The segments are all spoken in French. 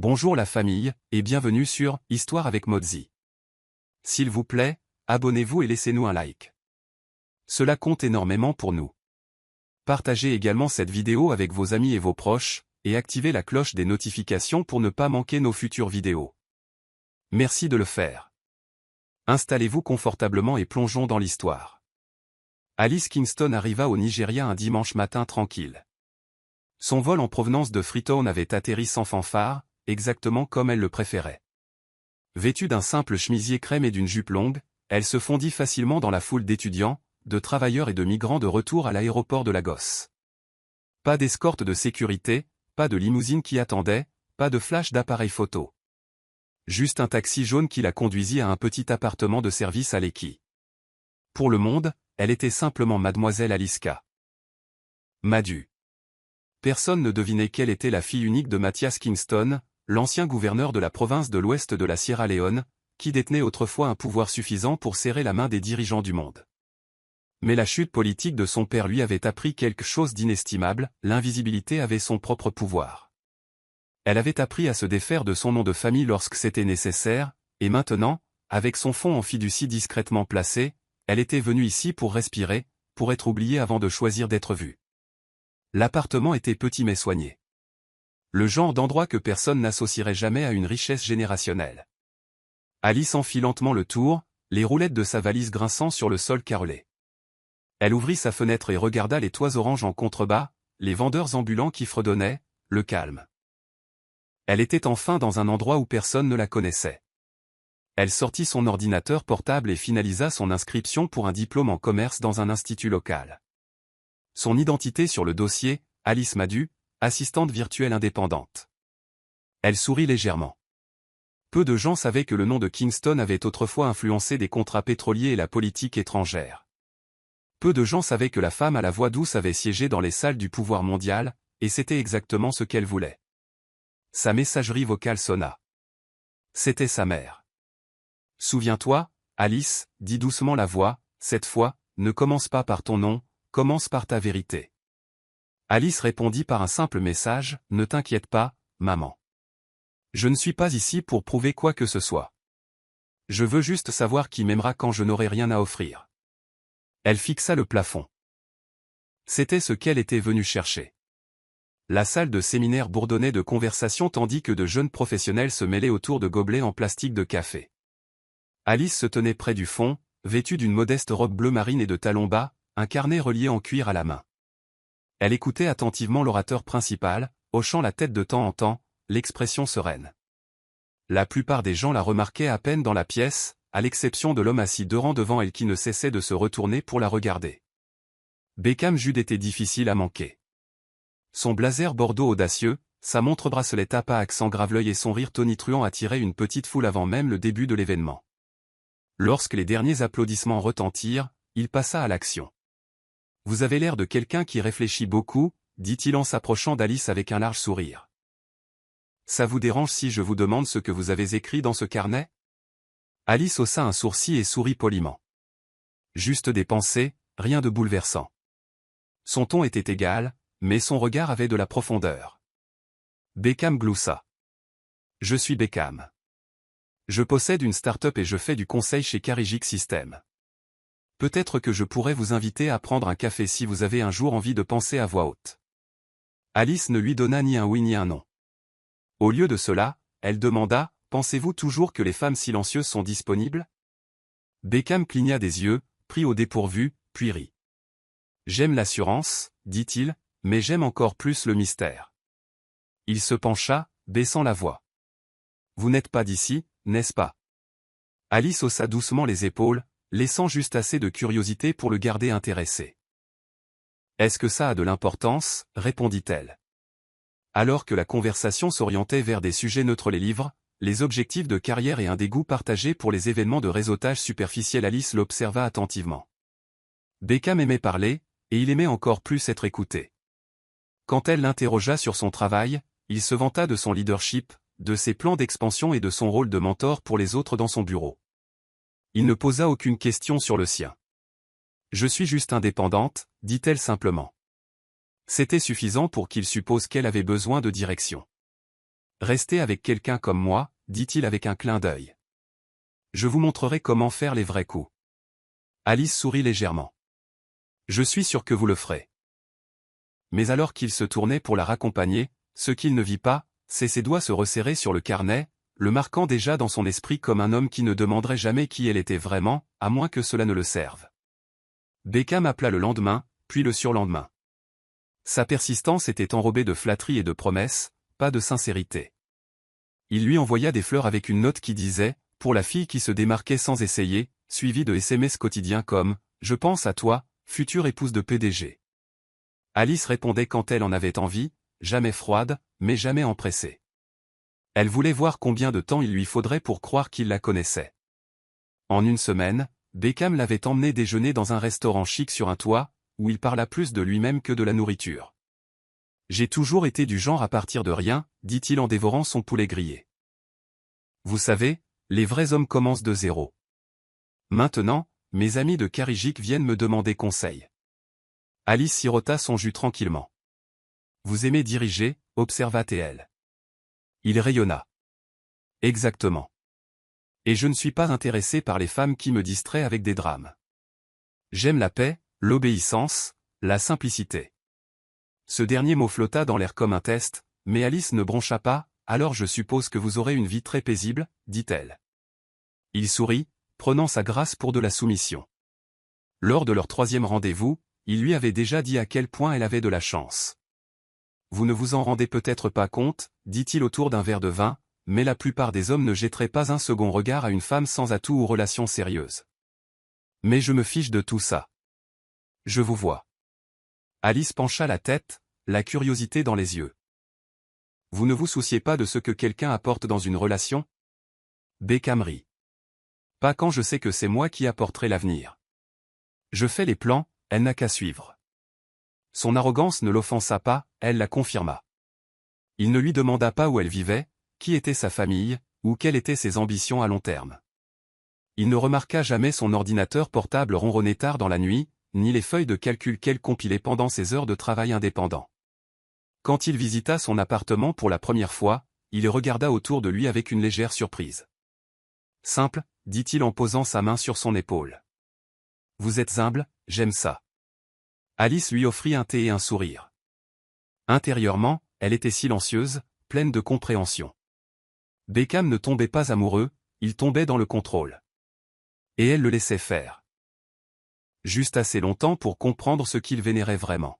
Bonjour la famille, et bienvenue sur Histoire avec Mozzie. S'il vous plaît, abonnez-vous et laissez-nous un like. Cela compte énormément pour nous. Partagez également cette vidéo avec vos amis et vos proches, et activez la cloche des notifications pour ne pas manquer nos futures vidéos. Merci de le faire. Installez-vous confortablement et plongeons dans l'histoire. Alice Kingston arriva au Nigeria un dimanche matin tranquille. Son vol en provenance de Freetown avait atterri sans fanfare, exactement comme elle le préférait. Vêtue d'un simple chemisier crème et d'une jupe longue, elle se fondit facilement dans la foule d'étudiants, de travailleurs et de migrants de retour à l'aéroport de Lagos. Pas d'escorte de sécurité, pas de limousine qui attendait, pas de flash d'appareil photo. Juste un taxi jaune qui la conduisit à un petit appartement de service à Lekki. Pour le monde, elle était simplement Mademoiselle Aliska Madu. Personne ne devinait qu'elle était la fille unique de Mathias Kingston, l'ancien gouverneur de la province de l'ouest de la Sierra Leone, qui détenait autrefois un pouvoir suffisant pour serrer la main des dirigeants du monde. Mais la chute politique de son père lui avait appris quelque chose d'inestimable, l'invisibilité avait son propre pouvoir. Elle avait appris à se défaire de son nom de famille lorsque c'était nécessaire, et maintenant, avec son fonds en fiducie discrètement placé, elle était venue ici pour respirer, pour être oubliée avant de choisir d'être vue. L'appartement était petit mais soigné. Le genre d'endroit que personne n'associerait jamais à une richesse générationnelle. Alice en fit lentement le tour, les roulettes de sa valise grinçant sur le sol carrelé. Elle ouvrit sa fenêtre et regarda les toits oranges en contrebas, les vendeurs ambulants qui fredonnaient, le calme. Elle était enfin dans un endroit où personne ne la connaissait. Elle sortit son ordinateur portable et finalisa son inscription pour un diplôme en commerce dans un institut local. Son identité sur le dossier, Alice Madu, assistante virtuelle indépendante. Elle sourit légèrement. Peu de gens savaient que le nom de Kingston avait autrefois influencé des contrats pétroliers et la politique étrangère. Peu de gens savaient que la femme à la voix douce avait siégé dans les salles du pouvoir mondial, et c'était exactement ce qu'elle voulait. Sa messagerie vocale sonna. C'était sa mère. « Souviens-toi, Alice, dit doucement la voix, cette fois, ne commence pas par ton nom, commence par ta vérité. » Alice répondit par un simple message, « Ne t'inquiète pas, maman. Je ne suis pas ici pour prouver quoi que ce soit. Je veux juste savoir qui m'aimera quand je n'aurai rien à offrir. » Elle fixa le plafond. C'était ce qu'elle était venue chercher. La salle de séminaire bourdonnait de conversations tandis que de jeunes professionnels se mêlaient autour de gobelets en plastique de café. Alice se tenait près du fond, vêtue d'une modeste robe bleu marine et de talons bas, un carnet relié en cuir à la main. Elle écoutait attentivement l'orateur principal, hochant la tête de temps en temps, l'expression sereine. La plupart des gens la remarquaient à peine dans la pièce, à l'exception de l'homme assis 2 rangs devant elle qui ne cessait de se retourner pour la regarder. Beckham Jude était difficile à manquer. Son blazer bordeaux audacieux, sa montre bracelet à pas accent grave-l'œil et son rire tonitruant attiraient une petite foule avant même le début de l'événement. Lorsque les derniers applaudissements retentirent, il passa à l'action. « Vous avez l'air de quelqu'un qui réfléchit beaucoup, » dit-il en s'approchant d'Alice avec un large sourire. « Ça vous dérange si je vous demande ce que vous avez écrit dans ce carnet ?» Alice haussa un sourcil et sourit poliment. « Juste des pensées, rien de bouleversant. » Son ton était égal, mais son regard avait de la profondeur. Beckham gloussa. « Je suis Beckham. Je possède une start-up et je fais du conseil chez Carijix Systems. Peut-être que je pourrais vous inviter à prendre un café si vous avez un jour envie de penser à voix haute. » Alice ne lui donna ni un oui ni un non. Au lieu de cela, elle demanda, « Pensez-vous toujours que les femmes silencieuses sont disponibles ?» Beckham cligna des yeux, pris au dépourvu, puis rit. « J'aime l'assurance, dit-il, mais j'aime encore plus le mystère. » Il se pencha, baissant la voix. « Vous n'êtes pas d'ici, n'est-ce pas ?» Alice haussa doucement les épaules, laissant juste assez de curiosité pour le garder intéressé. « Est-ce que ça a de l'importance ?» répondit-elle. Alors que la conversation s'orientait vers des sujets neutres, les livres, les objectifs de carrière et un dégoût partagé pour les événements de réseautage superficiel, Alice l'observa attentivement. Beckham aimait parler, et il aimait encore plus être écouté. Quand elle l'interrogea sur son travail, il se vanta de son leadership, de ses plans d'expansion et de son rôle de mentor pour les autres dans son bureau. Il ne posa aucune question sur le sien. « Je suis juste indépendante, » dit-elle simplement. C'était suffisant pour qu'il suppose qu'elle avait besoin de direction. Restez avec quelqu'un comme moi, dit-il avec un clin d'œil. Je vous montrerai comment faire les vrais coups. Alice sourit légèrement. Je suis sûr que vous le ferez. Mais alors qu'il se tournait pour la raccompagner, ce qu'il ne vit pas, c'est ses doigts se resserrer sur le carnet, le marquant déjà dans son esprit comme un homme qui ne demanderait jamais qui elle était vraiment, à moins que cela ne le serve. Beckham appela le lendemain, puis le surlendemain. Sa persistance était enrobée de flatteries et de promesses, pas de sincérité. Il lui envoya des fleurs avec une note qui disait, pour la fille qui se démarquait sans essayer, suivie de SMS quotidiens comme « Je pense à toi, future épouse de PDG ». Alice répondait quand elle en avait envie, jamais froide, mais jamais empressée. Elle voulait voir combien de temps il lui faudrait pour croire qu'il la connaissait. En une semaine, Beckham l'avait emmené déjeuner dans un restaurant chic sur un toit, où il parla plus de lui-même que de la nourriture. « J'ai toujours été du genre à partir de rien », dit-il en dévorant son poulet grillé. Vous savez, les vrais hommes commencent de zéro. Maintenant, mes amis de Carijik viennent me demander conseil. Alice sirota son jus tranquillement. Vous aimez diriger, observa-t-elle. Il rayonna. Exactement. Et je ne suis pas intéressé par les femmes qui me distraient avec des drames. J'aime la paix, l'obéissance, la simplicité. Ce dernier mot flotta dans l'air comme un test, mais Alice ne broncha pas. Alors je suppose que vous aurez une vie très paisible, dit-elle. Il sourit, prenant sa grâce pour de la soumission. Lors de leur 3e rendez-vous, il lui avait déjà dit à quel point elle avait de la chance. Vous ne vous en rendez peut-être pas compte, dit-il autour d'un verre de vin, mais la plupart des hommes ne jetteraient pas un second regard à une femme sans atout ou relation sérieuse. Mais je me fiche de tout ça. Je vous vois. Alice pencha la tête, la curiosité dans les yeux. Vous ne vous souciez pas de ce que quelqu'un apporte dans une relation? Beckham rit. Pas quand je sais que c'est moi qui apporterai l'avenir. Je fais les plans, elle n'a qu'à suivre. Son arrogance ne l'offensa pas, elle la confirma. Il ne lui demanda pas où elle vivait, qui était sa famille, ou quelles étaient ses ambitions à long terme. Il ne remarqua jamais son ordinateur portable ronronner tard dans la nuit, ni les feuilles de calcul qu'elle compilait pendant ses heures de travail indépendant. Quand il visita son appartement pour la première fois, il regarda autour de lui avec une légère surprise. Simple, dit-il en posant sa main sur son épaule. Vous êtes humble, j'aime ça. Alice lui offrit un thé et un sourire. Intérieurement, elle était silencieuse, pleine de compréhension. Beckham ne tombait pas amoureux, il tombait dans le contrôle. Et elle le laissait faire. Juste assez longtemps pour comprendre ce qu'il vénérait vraiment.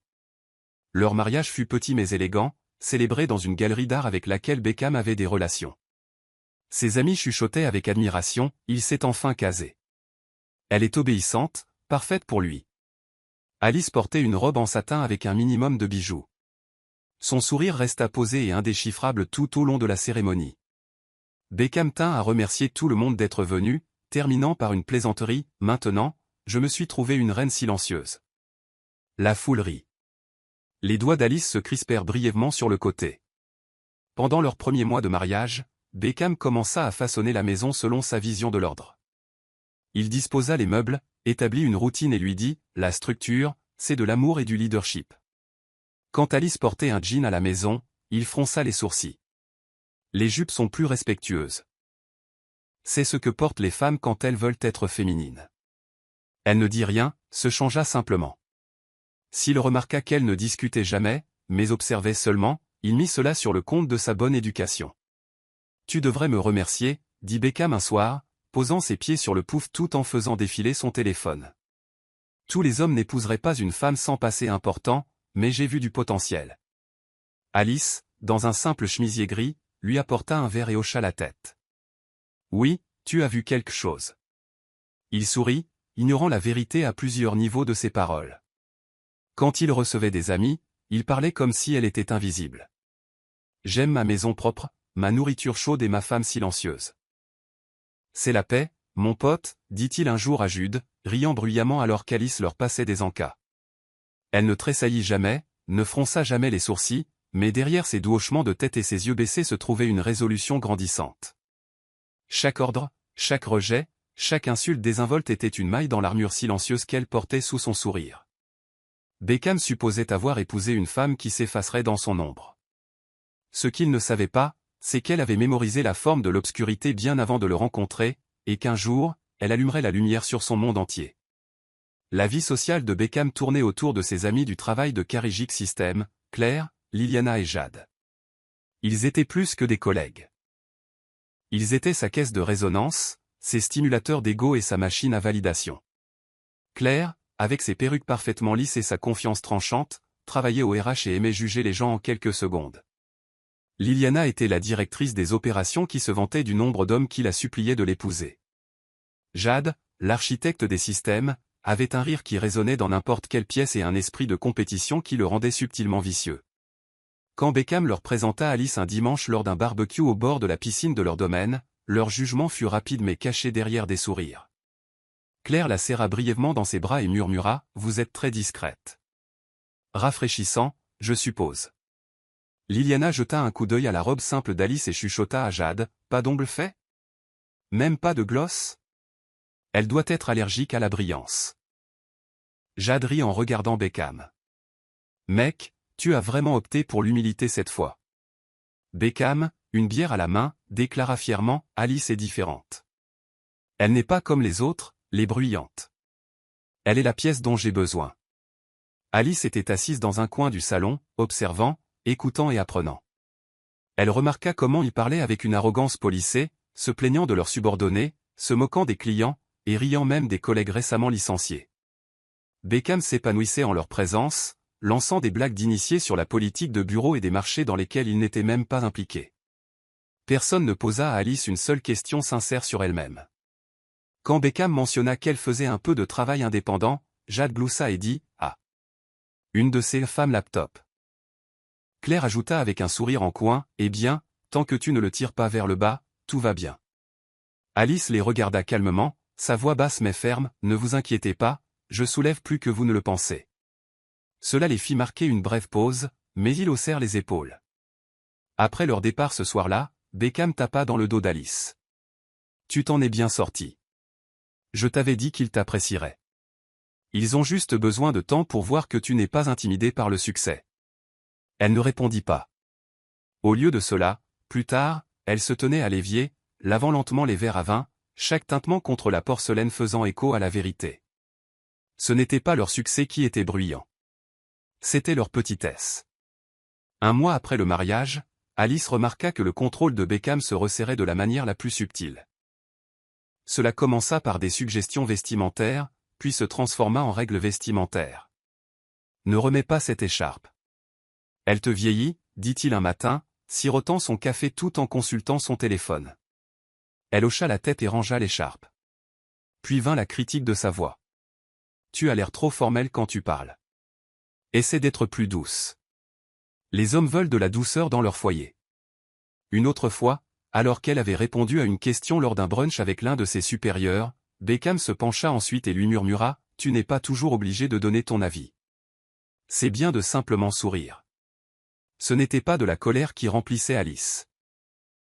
Leur mariage fut petit mais élégant, célébré dans une galerie d'art avec laquelle Beckham avait des relations. Ses amis chuchotaient avec admiration, il s'est enfin casé. Elle est obéissante, parfaite pour lui. Alice portait une robe en satin avec un minimum de bijoux. Son sourire resta posé et indéchiffrable tout au long de la cérémonie. Beckham tint à remercier tout le monde d'être venu, terminant par une plaisanterie, « Maintenant, je me suis trouvé une reine silencieuse. » La foule rit. Les doigts d'Alice se crispèrent brièvement sur le côté. Pendant leurs premiers mois de mariage, Beckham commença à façonner la maison selon sa vision de l'ordre. Il disposa les meubles, établit une routine et lui dit « La structure, c'est de l'amour et du leadership. » Quand Alice portait un jean à la maison, il fronça les sourcils. Les jupes sont plus respectueuses. C'est ce que portent les femmes quand elles veulent être féminines. Elle ne dit rien, se changea simplement. S'il remarqua qu'elle ne discutait jamais, mais observait seulement, il mit cela sur le compte de sa bonne éducation. « Tu devrais me remercier, » dit Beckham un soir, posant ses pieds sur le pouf tout en faisant défiler son téléphone. Tous les hommes n'épouseraient pas une femme sans passé important, mais j'ai vu du potentiel. Alice, dans un simple chemisier gris, lui apporta un verre et hocha la tête. Oui, tu as vu quelque chose. Il sourit, ignorant la vérité à plusieurs niveaux de ses paroles. Quand il recevait des amis, il parlait comme si elle était invisible. J'aime ma maison propre, ma nourriture chaude et ma femme silencieuse. C'est la paix, mon pote, dit-il un jour à Jude, riant bruyamment alors qu'Alice leur passait des encas. Elle ne tressaillit jamais, ne fronça jamais les sourcils, mais derrière ses doux hochements de tête et ses yeux baissés se trouvait une résolution grandissante. Chaque ordre, chaque rejet, chaque insulte désinvolte était une maille dans l'armure silencieuse qu'elle portait sous son sourire. Beckham supposait avoir épousé une femme qui s'effacerait dans son ombre. Ce qu'il ne savait pas, c'est qu'elle avait mémorisé la forme de l'obscurité bien avant de le rencontrer, et qu'un jour, elle allumerait la lumière sur son monde entier. La vie sociale de Beckham tournait autour de ses amis du travail de Carrigic Systems, Claire, Liliana et Jade. Ils étaient plus que des collègues. Ils étaient sa caisse de résonance, ses stimulateurs d'ego et sa machine à validation. Claire, avec ses perruques parfaitement lisses et sa confiance tranchante, travaillait au RH et aimait juger les gens en quelques secondes. Liliana était la directrice des opérations qui se vantait du nombre d'hommes qui la suppliaient de l'épouser. Jade, l'architecte des systèmes, avait un rire qui résonnait dans n'importe quelle pièce et un esprit de compétition qui le rendait subtilement vicieux. Quand Beckham leur présenta Alice un dimanche lors d'un barbecue au bord de la piscine de leur domaine, leur jugement fut rapide mais caché derrière des sourires. Claire la serra brièvement dans ses bras et murmura « Vous êtes très discrète. » Rafraîchissant, je suppose. Liliana jeta un coup d'œil à la robe simple d'Alice et chuchota à Jade « Pas d'ongles faits? Même pas de gloss? Elle doit être allergique à la brillance. » Jade rit en regardant Beckham. « Mec, tu as vraiment opté pour l'humilité cette fois. » Beckham, une bière à la main, déclara fièrement « Alice est différente. Elle n'est pas comme les autres, les bruyantes. Elle est la pièce dont j'ai besoin. » Alice était assise dans un coin du salon, observant, écoutant et apprenant. Elle remarqua comment il parlait avec une arrogance policée, se plaignant de leurs subordonnés, se moquant des clients, et riant même des collègues récemment licenciés. Beckham s'épanouissait en leur présence, lançant des blagues d'initiés sur la politique de bureau et des marchés dans lesquels il n'était même pas impliqué. Personne ne posa à Alice une seule question sincère sur elle-même. Quand Beckham mentionna qu'elle faisait un peu de travail indépendant, Jade gloussa et dit « Ah. Une de ces femmes laptop. » Claire ajouta avec un sourire en coin « Eh bien, tant que tu ne le tires pas vers le bas, tout va bien. » Alice les regarda calmement, sa voix basse mais ferme « Ne vous inquiétez pas, je soulève plus que vous ne le pensez. » Cela les fit marquer une brève pause, mais ils haussèrent les épaules. Après leur départ ce soir-là, Beckham tapa dans le dos d'Alice. « Tu t'en es bien sorti. Je t'avais dit qu'ils t'apprécieraient. Ils ont juste besoin de temps pour voir que tu n'es pas intimidé par le succès. » Elle ne répondit pas. Au lieu de cela, plus tard, elle se tenait à l'évier, lavant lentement les verres à vin, chaque tintement contre la porcelaine faisant écho à la vérité. Ce n'était pas leur succès qui était bruyant. C'était leur petitesse. Un mois après le mariage, Alice remarqua que le contrôle de Beckham se resserrait de la manière la plus subtile. Cela commença par des suggestions vestimentaires, puis se transforma en règles vestimentaires. « Ne remets pas cette écharpe. Elle te vieillit, dit-il un matin, sirotant son café tout en consultant son téléphone. Elle hocha la tête et rangea l'écharpe. Puis vint la critique de sa voix. « Tu as l'air trop formel quand tu parles. Essaie d'être plus douce. » Les hommes veulent de la douceur dans leur foyer. Une autre fois, alors qu'elle avait répondu à une question lors d'un brunch avec l'un de ses supérieurs, Beckham se pencha ensuite et lui murmura « Tu n'es pas toujours obligé de donner ton avis. C'est bien de simplement sourire. » Ce n'était pas de la colère qui remplissait Alice.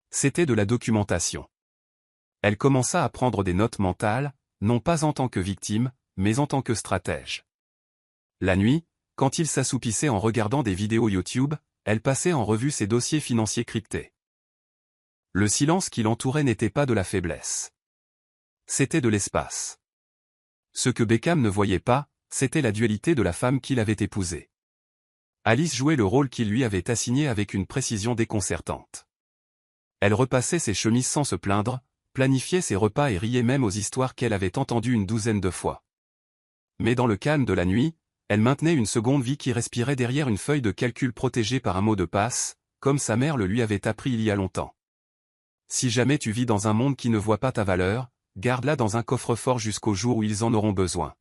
C'était de la documentation. Elle commença à prendre des notes mentales, non pas en tant que victime, mais en tant que stratège. La nuit, quand il s'assoupissait en regardant des vidéos YouTube, elle passait en revue ses dossiers financiers cryptés. Le silence qui l'entourait n'était pas de la faiblesse. C'était de l'espace. Ce que Beckham ne voyait pas, c'était la dualité de la femme qu'il avait épousée. Alice jouait le rôle qu'il lui avait assigné avec une précision déconcertante. Elle repassait ses chemises sans se plaindre, planifiait ses repas et riait même aux histoires qu'elle avait entendues une douzaine de fois. Mais dans le calme de la nuit, elle maintenait une seconde vie qui respirait derrière une feuille de calcul protégée par un mot de passe, comme sa mère le lui avait appris il y a longtemps. Si jamais tu vis dans un monde qui ne voit pas ta valeur, garde-la dans un coffre-fort jusqu'au jour où ils en auront besoin.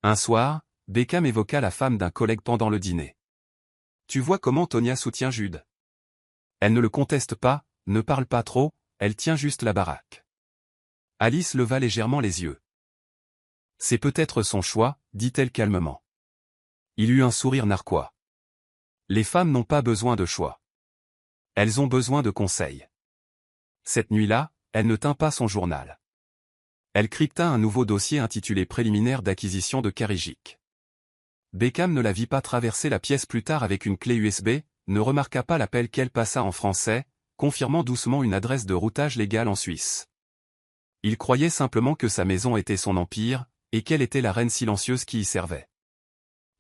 Un soir, Beckham évoqua la femme d'un collègue pendant le dîner. Tu vois comment Tonya soutient Jude. Elle ne le conteste pas, ne parle pas trop, elle tient juste la baraque. Alice leva légèrement les yeux. C'est peut-être son choix, dit-elle calmement. Il eut un sourire narquois. Les femmes n'ont pas besoin de choix. Elles ont besoin de conseils. Cette nuit-là, elle ne tint pas son journal. Elle crypta un nouveau dossier intitulé Préliminaire d'acquisition de Carrigic. Beckham ne la vit pas traverser la pièce plus tard avec une clé USB, ne remarqua pas l'appel qu'elle passa en français, confirmant doucement une adresse de routage légale en Suisse. Il croyait simplement que sa maison était son empire, et qu'elle était la reine silencieuse qui y servait.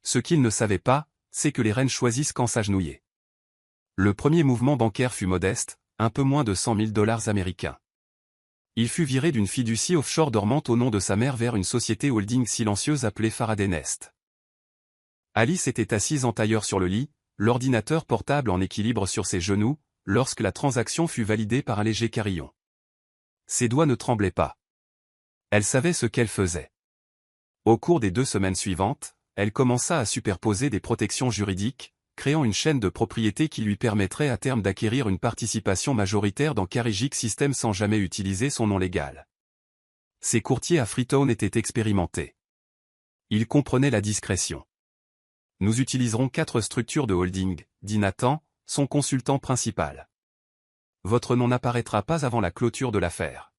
Ce qu'il ne savait pas, c'est que les reines choisissent quand s'agenouiller. Le premier mouvement bancaire fut modeste, un peu moins de 100 000 $ américains. Il fut viré d'une fiducie offshore dormante au nom de sa mère vers une société holding silencieuse appelée Faraday Nest. Alice était assise en tailleur sur le lit, l'ordinateur portable en équilibre sur ses genoux, lorsque la transaction fut validée par un léger carillon. Ses doigts ne tremblaient pas. Elle savait ce qu'elle faisait. Au cours des 2 semaines suivantes, elle commença à superposer des protections juridiques, créant une chaîne de propriété qui lui permettrait à terme d'acquérir une participation majoritaire dans Carigic Systems sans jamais utiliser son nom légal. Ses courtiers à Freetown étaient expérimentés. Ils comprenaient la discrétion. Nous utiliserons 4 structures de holding, dit Nathan, son consultant principal. Votre nom n'apparaîtra pas avant la clôture de l'affaire.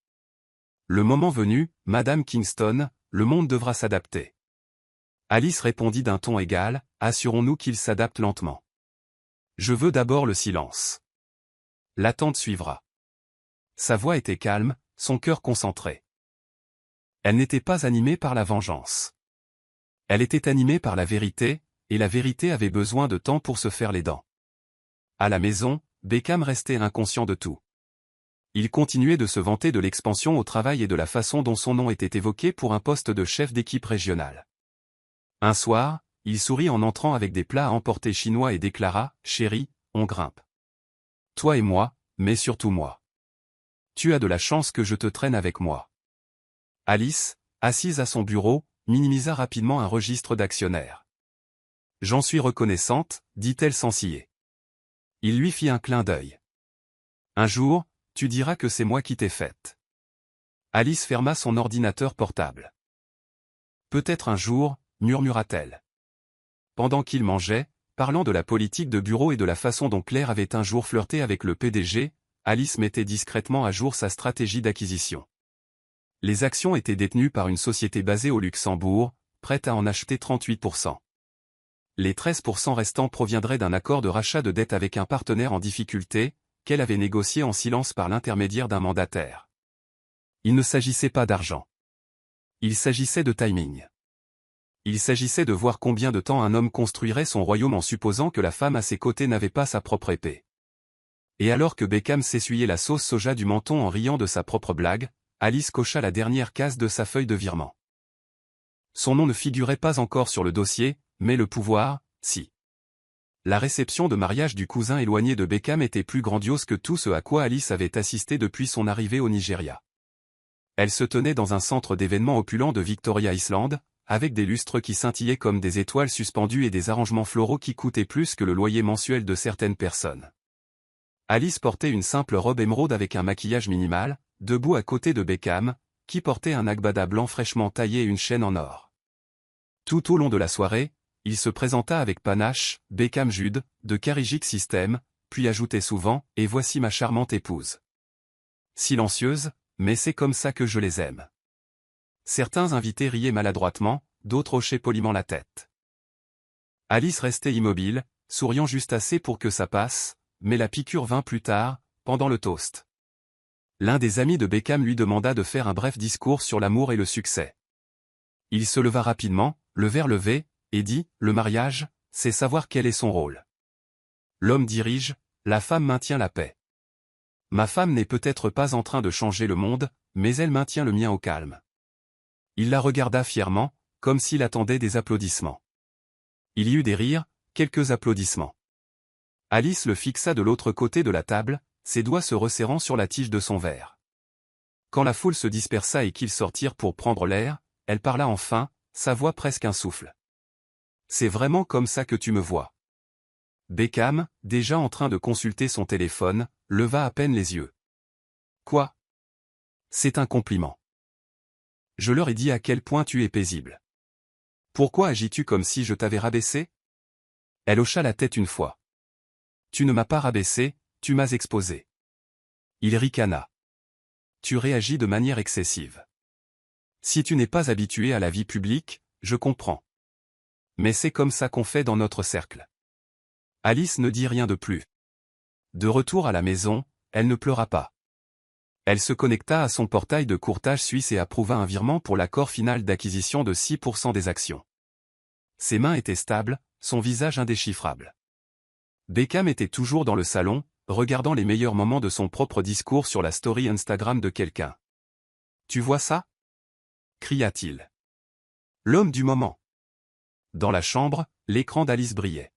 Le moment venu, Madame Kingston, le monde devra s'adapter. Alice répondit d'un ton égal, assurons-nous qu'il s'adapte lentement. Je veux d'abord le silence. L'attente suivra. Sa voix était calme, son cœur concentré. Elle n'était pas animée par la vengeance. Elle était animée par la vérité, et la vérité avait besoin de temps pour se faire les dents. À la maison, Beckham restait inconscient de tout. Il continuait de se vanter de l'expansion au travail et de la façon dont son nom était évoqué pour un poste de chef d'équipe régionale. Un soir, il sourit en entrant avec des plats à emporter chinois et déclara « Chérie, on grimpe. Toi et moi, mais surtout moi. Tu as de la chance que je te traîne avec moi. » Alice, assise à son bureau, minimisa rapidement un registre d'actionnaires. « J'en suis reconnaissante, dit-elle sans ciller. Il lui fit un clin d'œil. « Un jour, tu diras que c'est moi qui t'ai faite. » Alice ferma son ordinateur portable. « Peut-être un jour, murmura-t-elle. Pendant qu'il mangeait, parlant de la politique de bureau et de la façon dont Claire avait un jour flirté avec le PDG, Alice mettait discrètement à jour sa stratégie d'acquisition. Les actions étaient détenues par une société basée au Luxembourg, prête à en acheter 38%. Les 13% restants proviendraient d'un accord de rachat de dette avec un partenaire en difficulté, qu'elle avait négocié en silence par l'intermédiaire d'un mandataire. Il ne s'agissait pas d'argent. Il s'agissait de timing. Il s'agissait de voir combien de temps un homme construirait son royaume en supposant que la femme à ses côtés n'avait pas sa propre épée. Et alors que Beckham s'essuyait la sauce soja du menton en riant de sa propre blague, Alice cocha la dernière case de sa feuille de virement. Son nom ne figurait pas encore sur le dossier, mais le pouvoir, si. La réception de mariage du cousin éloigné de Beckham était plus grandiose que tout ce à quoi Alice avait assisté depuis son arrivée au Nigeria. Elle se tenait dans un centre d'événements opulent de Victoria Island, avec des lustres qui scintillaient comme des étoiles suspendues et des arrangements floraux qui coûtaient plus que le loyer mensuel de certaines personnes. Alice portait une simple robe émeraude avec un maquillage minimal, debout à côté de Beckham, qui portait un agbada blanc fraîchement taillé et une chaîne en or. Tout au long de la soirée, il se présenta avec panache, Beckham Jude, de Carigic Systems, puis ajoutait souvent, et voici ma charmante épouse. Silencieuse, mais c'est comme ça que je les aime. Certains invités riaient maladroitement, d'autres hochaient poliment la tête. Alice restait immobile, souriant juste assez pour que ça passe, mais la piqûre vint plus tard, pendant le toast. L'un des amis de Beckham lui demanda de faire un bref discours sur l'amour et le succès. Il se leva rapidement, le verre levé, et dit « Le mariage, c'est savoir quel est son rôle. L'homme dirige, la femme maintient la paix. Ma femme n'est peut-être pas en train de changer le monde, mais elle maintient le mien au calme. » Il la regarda fièrement, comme s'il attendait des applaudissements. Il y eut des rires, quelques applaudissements. Alice le fixa de l'autre côté de la table, ses doigts se resserrant sur la tige de son verre. Quand la foule se dispersa et qu'ils sortirent pour prendre l'air, elle parla enfin, sa voix presque un souffle. « C'est vraiment comme ça que tu me vois. » Beckham, déjà en train de consulter son téléphone, leva à peine les yeux. « Quoi ? C'est un compliment. Je leur ai dit à quel point tu es paisible. Pourquoi agis-tu comme si je t'avais rabaissé ? » Elle hocha la tête une fois. « Tu ne m'as pas rabaissé, tu m'as exposé. » Il ricana. « Tu réagis de manière excessive. Si tu n'es pas habitué à la vie publique, je comprends. Mais c'est comme ça qu'on fait dans notre cercle. » Alice ne dit rien de plus. De retour à la maison, elle ne pleura pas. Elle se connecta à son portail de courtage suisse et approuva un virement pour l'accord final d'acquisition de 6% des actions. Ses mains étaient stables, son visage indéchiffrable. Beckham était toujours dans le salon, regardant les meilleurs moments de son propre discours sur la story Instagram de quelqu'un. « Tu vois ça ?» cria-t-il. L'homme du moment. Dans la chambre, l'écran d'Alice brillait.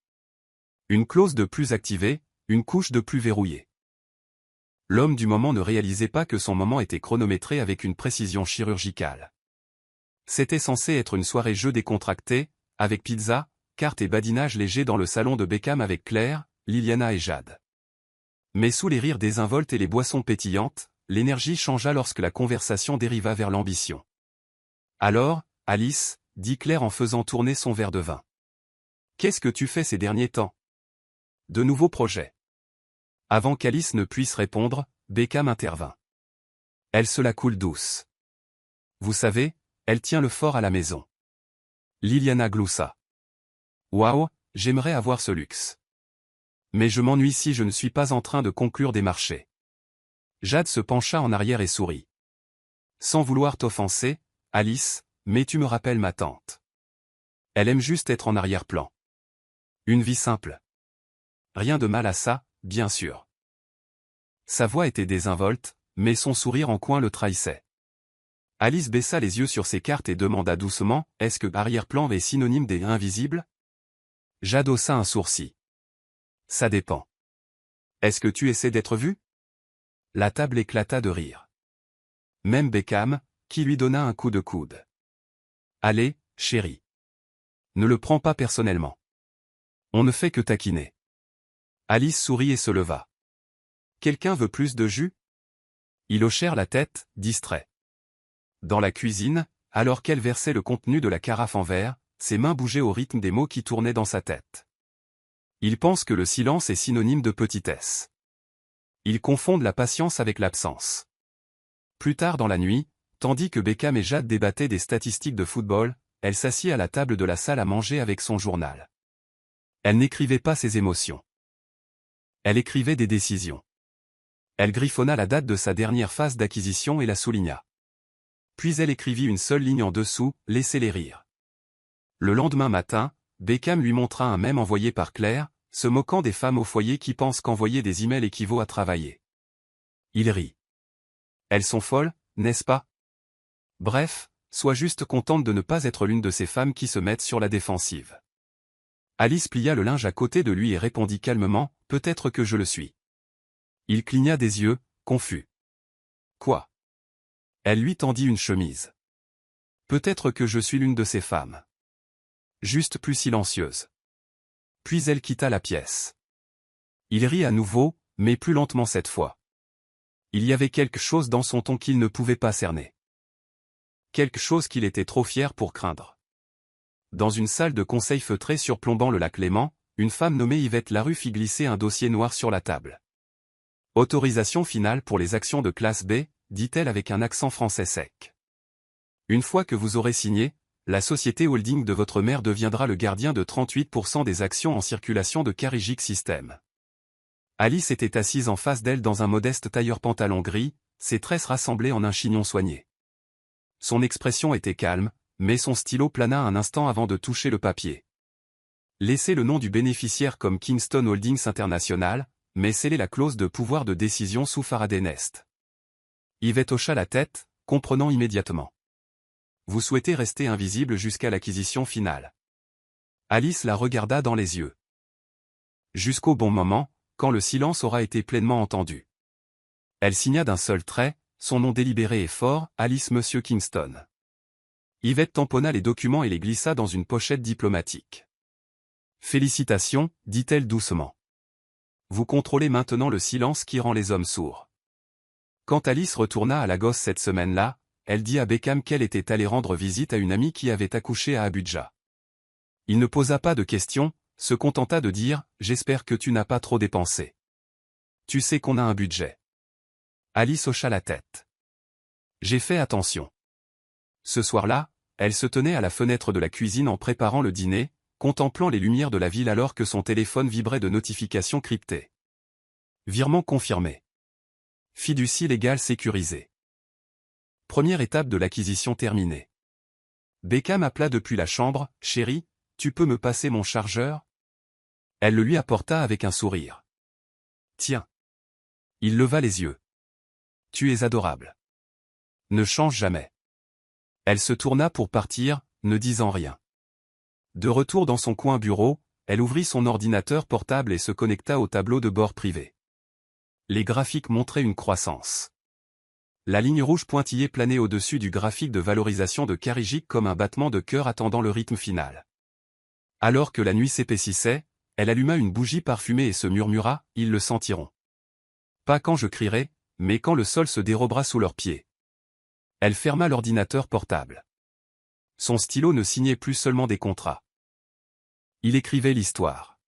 Une clause de plus activée, une couche de plus verrouillée. L'homme du moment ne réalisait pas que son moment était chronométré avec une précision chirurgicale. C'était censé être une soirée jeu décontractée, avec pizza, cartes et badinage léger dans le salon de Beckham avec Claire, Liliana et Jade. Mais sous les rires désinvoltes et les boissons pétillantes, l'énergie changea lorsque la conversation dériva vers l'ambition. « Alors, Alice, » dit Claire en faisant tourner son verre de vin. « Qu'est-ce que tu fais ces derniers temps ? De nouveaux projets. » Avant qu'Alice ne puisse répondre, Beckham intervint. Elle se la coule douce. Vous savez, elle tient le fort à la maison. Liliana gloussa. Waouh, j'aimerais avoir ce luxe. Mais je m'ennuie si je ne suis pas en train de conclure des marchés. Jade se pencha en arrière et sourit. Sans vouloir t'offenser, Alice, mais tu me rappelles ma tante. Elle aime juste être en arrière-plan. Une vie simple. Rien de mal à ça, bien sûr. Sa voix était désinvolte, mais son sourire en coin le trahissait. Alice baissa les yeux sur ses cartes et demanda doucement, « Est-ce que arrière-plan est synonyme des invisibles ?» Jade haussa un sourcil. « Ça dépend. Est-ce que tu essaies d'être vu ?» La table éclata de rire. Même Beckham, qui lui donna un coup de coude. « Allez, chérie. Ne le prends pas personnellement. On ne fait que taquiner. » Alice sourit et se leva. « Quelqu'un veut plus de jus ?» Ils hochèrent la tête, distraits. Dans la cuisine, alors qu'elle versait le contenu de la carafe en verre, ses mains bougeaient au rythme des mots qui tournaient dans sa tête. Ils pensent que le silence est synonyme de petitesse. Ils confondent la patience avec l'absence. Plus tard dans la nuit, tandis que Beckham et Jade débattaient des statistiques de football, elle s'assit à la table de la salle à manger avec son journal. Elle n'écrivait pas ses émotions. Elle écrivait des décisions. Elle griffonna la date de sa dernière phase d'acquisition et la souligna. Puis elle écrivit une seule ligne en dessous, « Laissez-les rire ». Le lendemain matin, Beckham lui montra un mème envoyé par Claire, se moquant des femmes au foyer qui pensent qu'envoyer des emails équivaut à travailler. Il rit. Elles sont folles, n'est-ce pas? Bref, sois juste contente de ne pas être l'une de ces femmes qui se mettent sur la défensive. Alice plia le linge à côté de lui et répondit calmement, « Peut-être que je le suis. » Il cligna des yeux, confus. « Quoi ?» Elle lui tendit une chemise. « Peut-être que je suis l'une de ces femmes. » Juste plus silencieuse. Puis elle quitta la pièce. Il rit à nouveau, mais plus lentement cette fois. Il y avait quelque chose dans son ton qu'il ne pouvait pas cerner. Quelque chose qu'il était trop fier pour craindre. Dans une salle de conseil feutrée surplombant le lac Léman, une femme nommée Yvette Larue fit glisser un dossier noir sur la table. « Autorisation finale pour les actions de classe B », dit-elle avec un accent français sec. « Une fois que vous aurez signé, la société holding de votre mère deviendra le gardien de 38% des actions en circulation de Carigic Systems. » Alice était assise en face d'elle dans un modeste tailleur-pantalon gris, ses tresses rassemblées en un chignon soigné. Son expression était calme, mais son stylo plana un instant avant de toucher le papier. Laissez le nom du bénéficiaire comme Kingston Holdings International, mais scellez la clause de pouvoir de décision sous Faraday Nest. Yvette hocha la tête, comprenant immédiatement. Vous souhaitez rester invisible jusqu'à l'acquisition finale. Alice la regarda dans les yeux. Jusqu'au bon moment, quand le silence aura été pleinement entendu. Elle signa d'un seul trait, son nom délibéré et fort, Alice Monsieur Kingston. Yvette tamponna les documents et les glissa dans une pochette diplomatique. Félicitations, dit-elle doucement. Vous contrôlez maintenant le silence qui rend les hommes sourds. Quand Alice retourna à Lagos cette semaine-là, elle dit à Beckham qu'elle était allée rendre visite à une amie qui avait accouché à Abuja. Il ne posa pas de questions, se contenta de dire « J'espère que tu n'as pas trop dépensé. Tu sais qu'on a un budget. » Alice hocha la tête. « J'ai fait attention. » Ce soir-là, elle se tenait à la fenêtre de la cuisine en préparant le dîner, contemplant les lumières de la ville alors que son téléphone vibrait de notifications cryptées. Virement confirmé. Fiducie légale sécurisée. Première étape de l'acquisition terminée. Beckham appela depuis la chambre, « Chérie, tu peux me passer mon chargeur ?» Elle le lui apporta avec un sourire. « Tiens. » Il leva les yeux. « Tu es adorable. Ne change jamais. » Elle se tourna pour partir, ne disant rien. De retour dans son coin bureau, elle ouvrit son ordinateur portable et se connecta au tableau de bord privé. Les graphiques montraient une croissance. La ligne rouge pointillée planait au-dessus du graphique de valorisation de Carigic comme un battement de cœur attendant le rythme final. Alors que la nuit s'épaississait, elle alluma une bougie parfumée et se murmura, « Ils le sentiront. Pas quand je crierai, mais quand le sol se dérobera sous leurs pieds. » Elle ferma l'ordinateur portable. Son stylo ne signait plus seulement des contrats. Il écrivait l'histoire.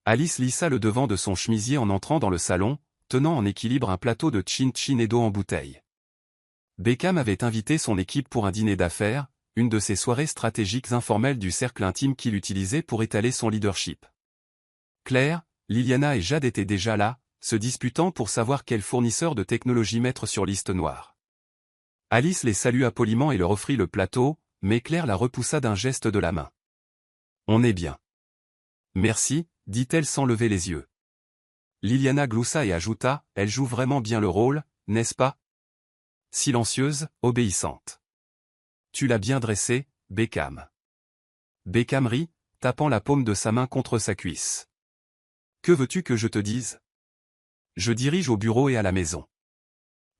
Alice lissa le devant de son chemisier en entrant dans le salon, tenant en équilibre un plateau de chin-chin et d'eau en bouteille. Beckham avait invité son équipe pour un dîner d'affaires, une de ces soirées stratégiques informelles du cercle intime qu'il utilisait pour étaler son leadership. Claire, Liliana et Jade étaient déjà là, se disputant pour savoir quel fournisseur de technologie mettre sur liste noire. Alice les salua poliment et leur offrit le plateau, mais Claire la repoussa d'un geste de la main. « On est bien. »« Merci », dit-elle sans lever les yeux. Liliana gloussa et ajouta, « Elle joue vraiment bien le rôle, n'est-ce pas ?» Silencieuse, obéissante. « Tu l'as bien dressée, Beckham. » Beckham rit, tapant la paume de sa main contre sa cuisse. « Que veux-tu que je te dise ? Je dirige au bureau et à la maison. »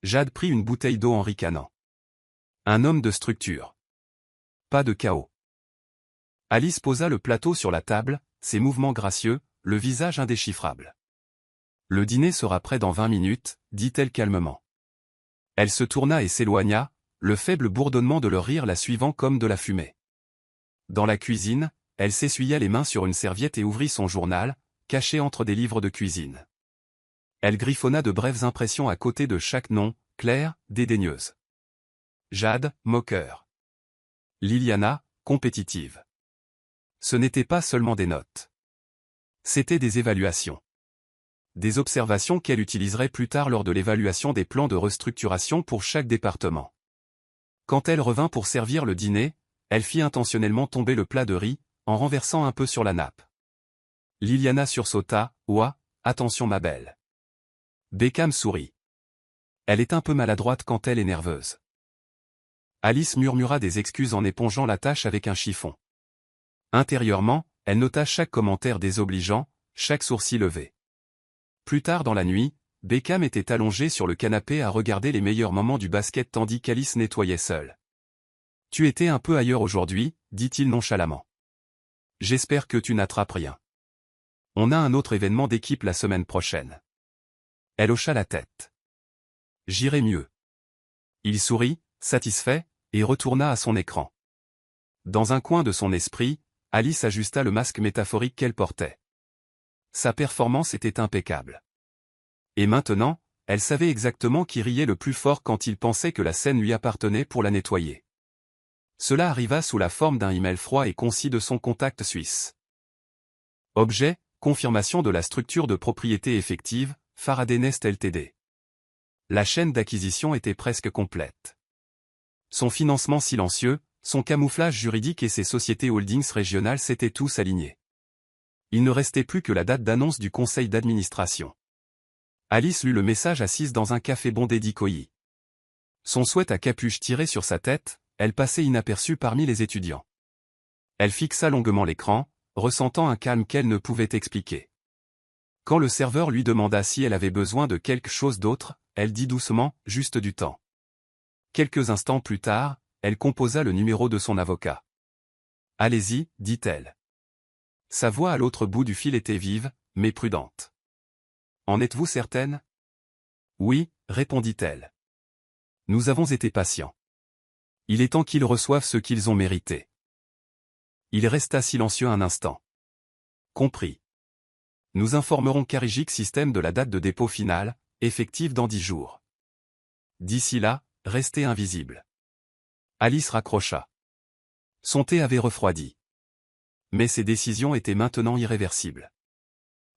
Jade prit une bouteille d'eau en ricanant. Un homme de structure. Pas de chaos. Alice posa le plateau sur la table, ses mouvements gracieux, le visage indéchiffrable. « Le dîner sera prêt dans 20 minutes, dit-elle calmement. Elle se tourna et s'éloigna, le faible bourdonnement de leur rire la suivant comme de la fumée. Dans la cuisine, elle s'essuya les mains sur une serviette et ouvrit son journal, caché entre des livres de cuisine. Elle griffonna de brèves impressions à côté de chaque nom, Claire, dédaigneuse. Jade, moqueur. Liliana, compétitive. Ce n'était pas seulement des notes. C'étaient des évaluations. Des observations qu'elle utiliserait plus tard lors de l'évaluation des plans de restructuration pour chaque département. Quand elle revint pour servir le dîner, elle fit intentionnellement tomber le plat de riz, en renversant un peu sur la nappe. Liliana sursauta, « Ouah, attention ma belle. » Beckham sourit. Elle est un peu maladroite quand elle est nerveuse. Alice murmura des excuses en épongeant la tâche avec un chiffon. Intérieurement, elle nota chaque commentaire désobligeant, chaque sourcil levé. Plus tard dans la nuit, Beckham était allongé sur le canapé à regarder les meilleurs moments du basket tandis qu'Alice nettoyait seule. « Tu étais un peu ailleurs aujourd'hui, » dit-il nonchalamment. « J'espère que tu n'attrapes rien. On a un autre événement d'équipe la semaine prochaine. » Elle hocha la tête. « J'irai mieux. » Il sourit, satisfait, et retourna à son écran. Dans un coin de son esprit, Alice ajusta le masque métaphorique qu'elle portait. Sa performance était impeccable. Et maintenant, elle savait exactement qui riait le plus fort quand il pensait que la scène lui appartenait pour la nettoyer. Cela arriva sous la forme d'un email froid et concis de son contact suisse. Objet, confirmation de la structure de propriété effective, Faraday Nest Ltd. La chaîne d'acquisition était presque complète. Son financement silencieux, son camouflage juridique et ses sociétés holdings régionales s'étaient tous alignés. Il ne restait plus que la date d'annonce du conseil d'administration. Alice lut le message assise dans un café bondé d'Ikoyi. Son sweat à capuche tirée sur sa tête, elle passait inaperçue parmi les étudiants. Elle fixa longuement l'écran, ressentant un calme qu'elle ne pouvait expliquer. Quand le serveur lui demanda si elle avait besoin de quelque chose d'autre, elle dit doucement, « Juste du temps. » Quelques instants plus tard, elle composa le numéro de son avocat. « Allez-y, dit-elle. » Sa voix à l'autre bout du fil était vive, mais prudente. « En êtes-vous certaine ? » « Oui, répondit-elle. Nous avons été patients. Il est temps qu'ils reçoivent ce qu'ils ont mérité. » Il resta silencieux un instant. « Compris. Nous informerons Carigic System de la date de dépôt finale, effective dans 10 jours. D'ici là, restez invisible. » Alice raccrocha. Son thé avait refroidi. Mais ses décisions étaient maintenant irréversibles.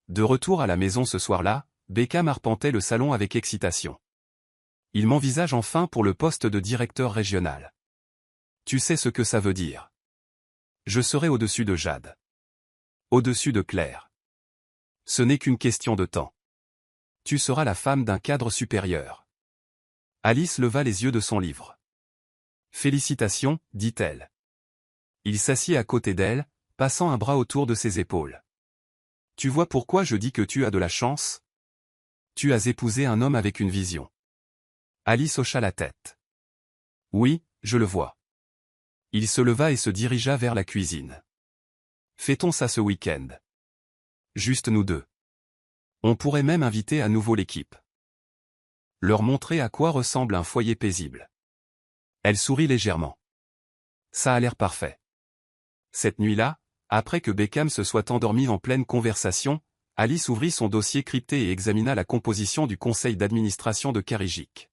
De retour à la maison ce soir-là, Beckham arpentait le salon avec excitation. Il m'envisage enfin pour le poste de directeur régional. Tu sais ce que ça veut dire. Je serai au-dessus de Jade. Au-dessus de Claire. Ce n'est qu'une question de temps. Tu seras la femme d'un cadre supérieur. Alice leva les yeux de son livre. Félicitations, dit-elle. Il s'assit à côté d'elle, passant un bras autour de ses épaules. Tu vois pourquoi je dis que tu as de la chance? Tu as épousé un homme avec une vision. Alice hocha la tête. Oui, je le vois. Il se leva et se dirigea vers la cuisine. Fait-on ça ce week-end? Juste nous deux. On pourrait même inviter à nouveau l'équipe. Leur montrer à quoi ressemble un foyer paisible. Elle sourit légèrement. Ça a l'air parfait. Cette nuit-là, après que Beckham se soit endormi en pleine conversation, Alice ouvrit son dossier crypté et examina la composition du conseil d'administration de Carigic.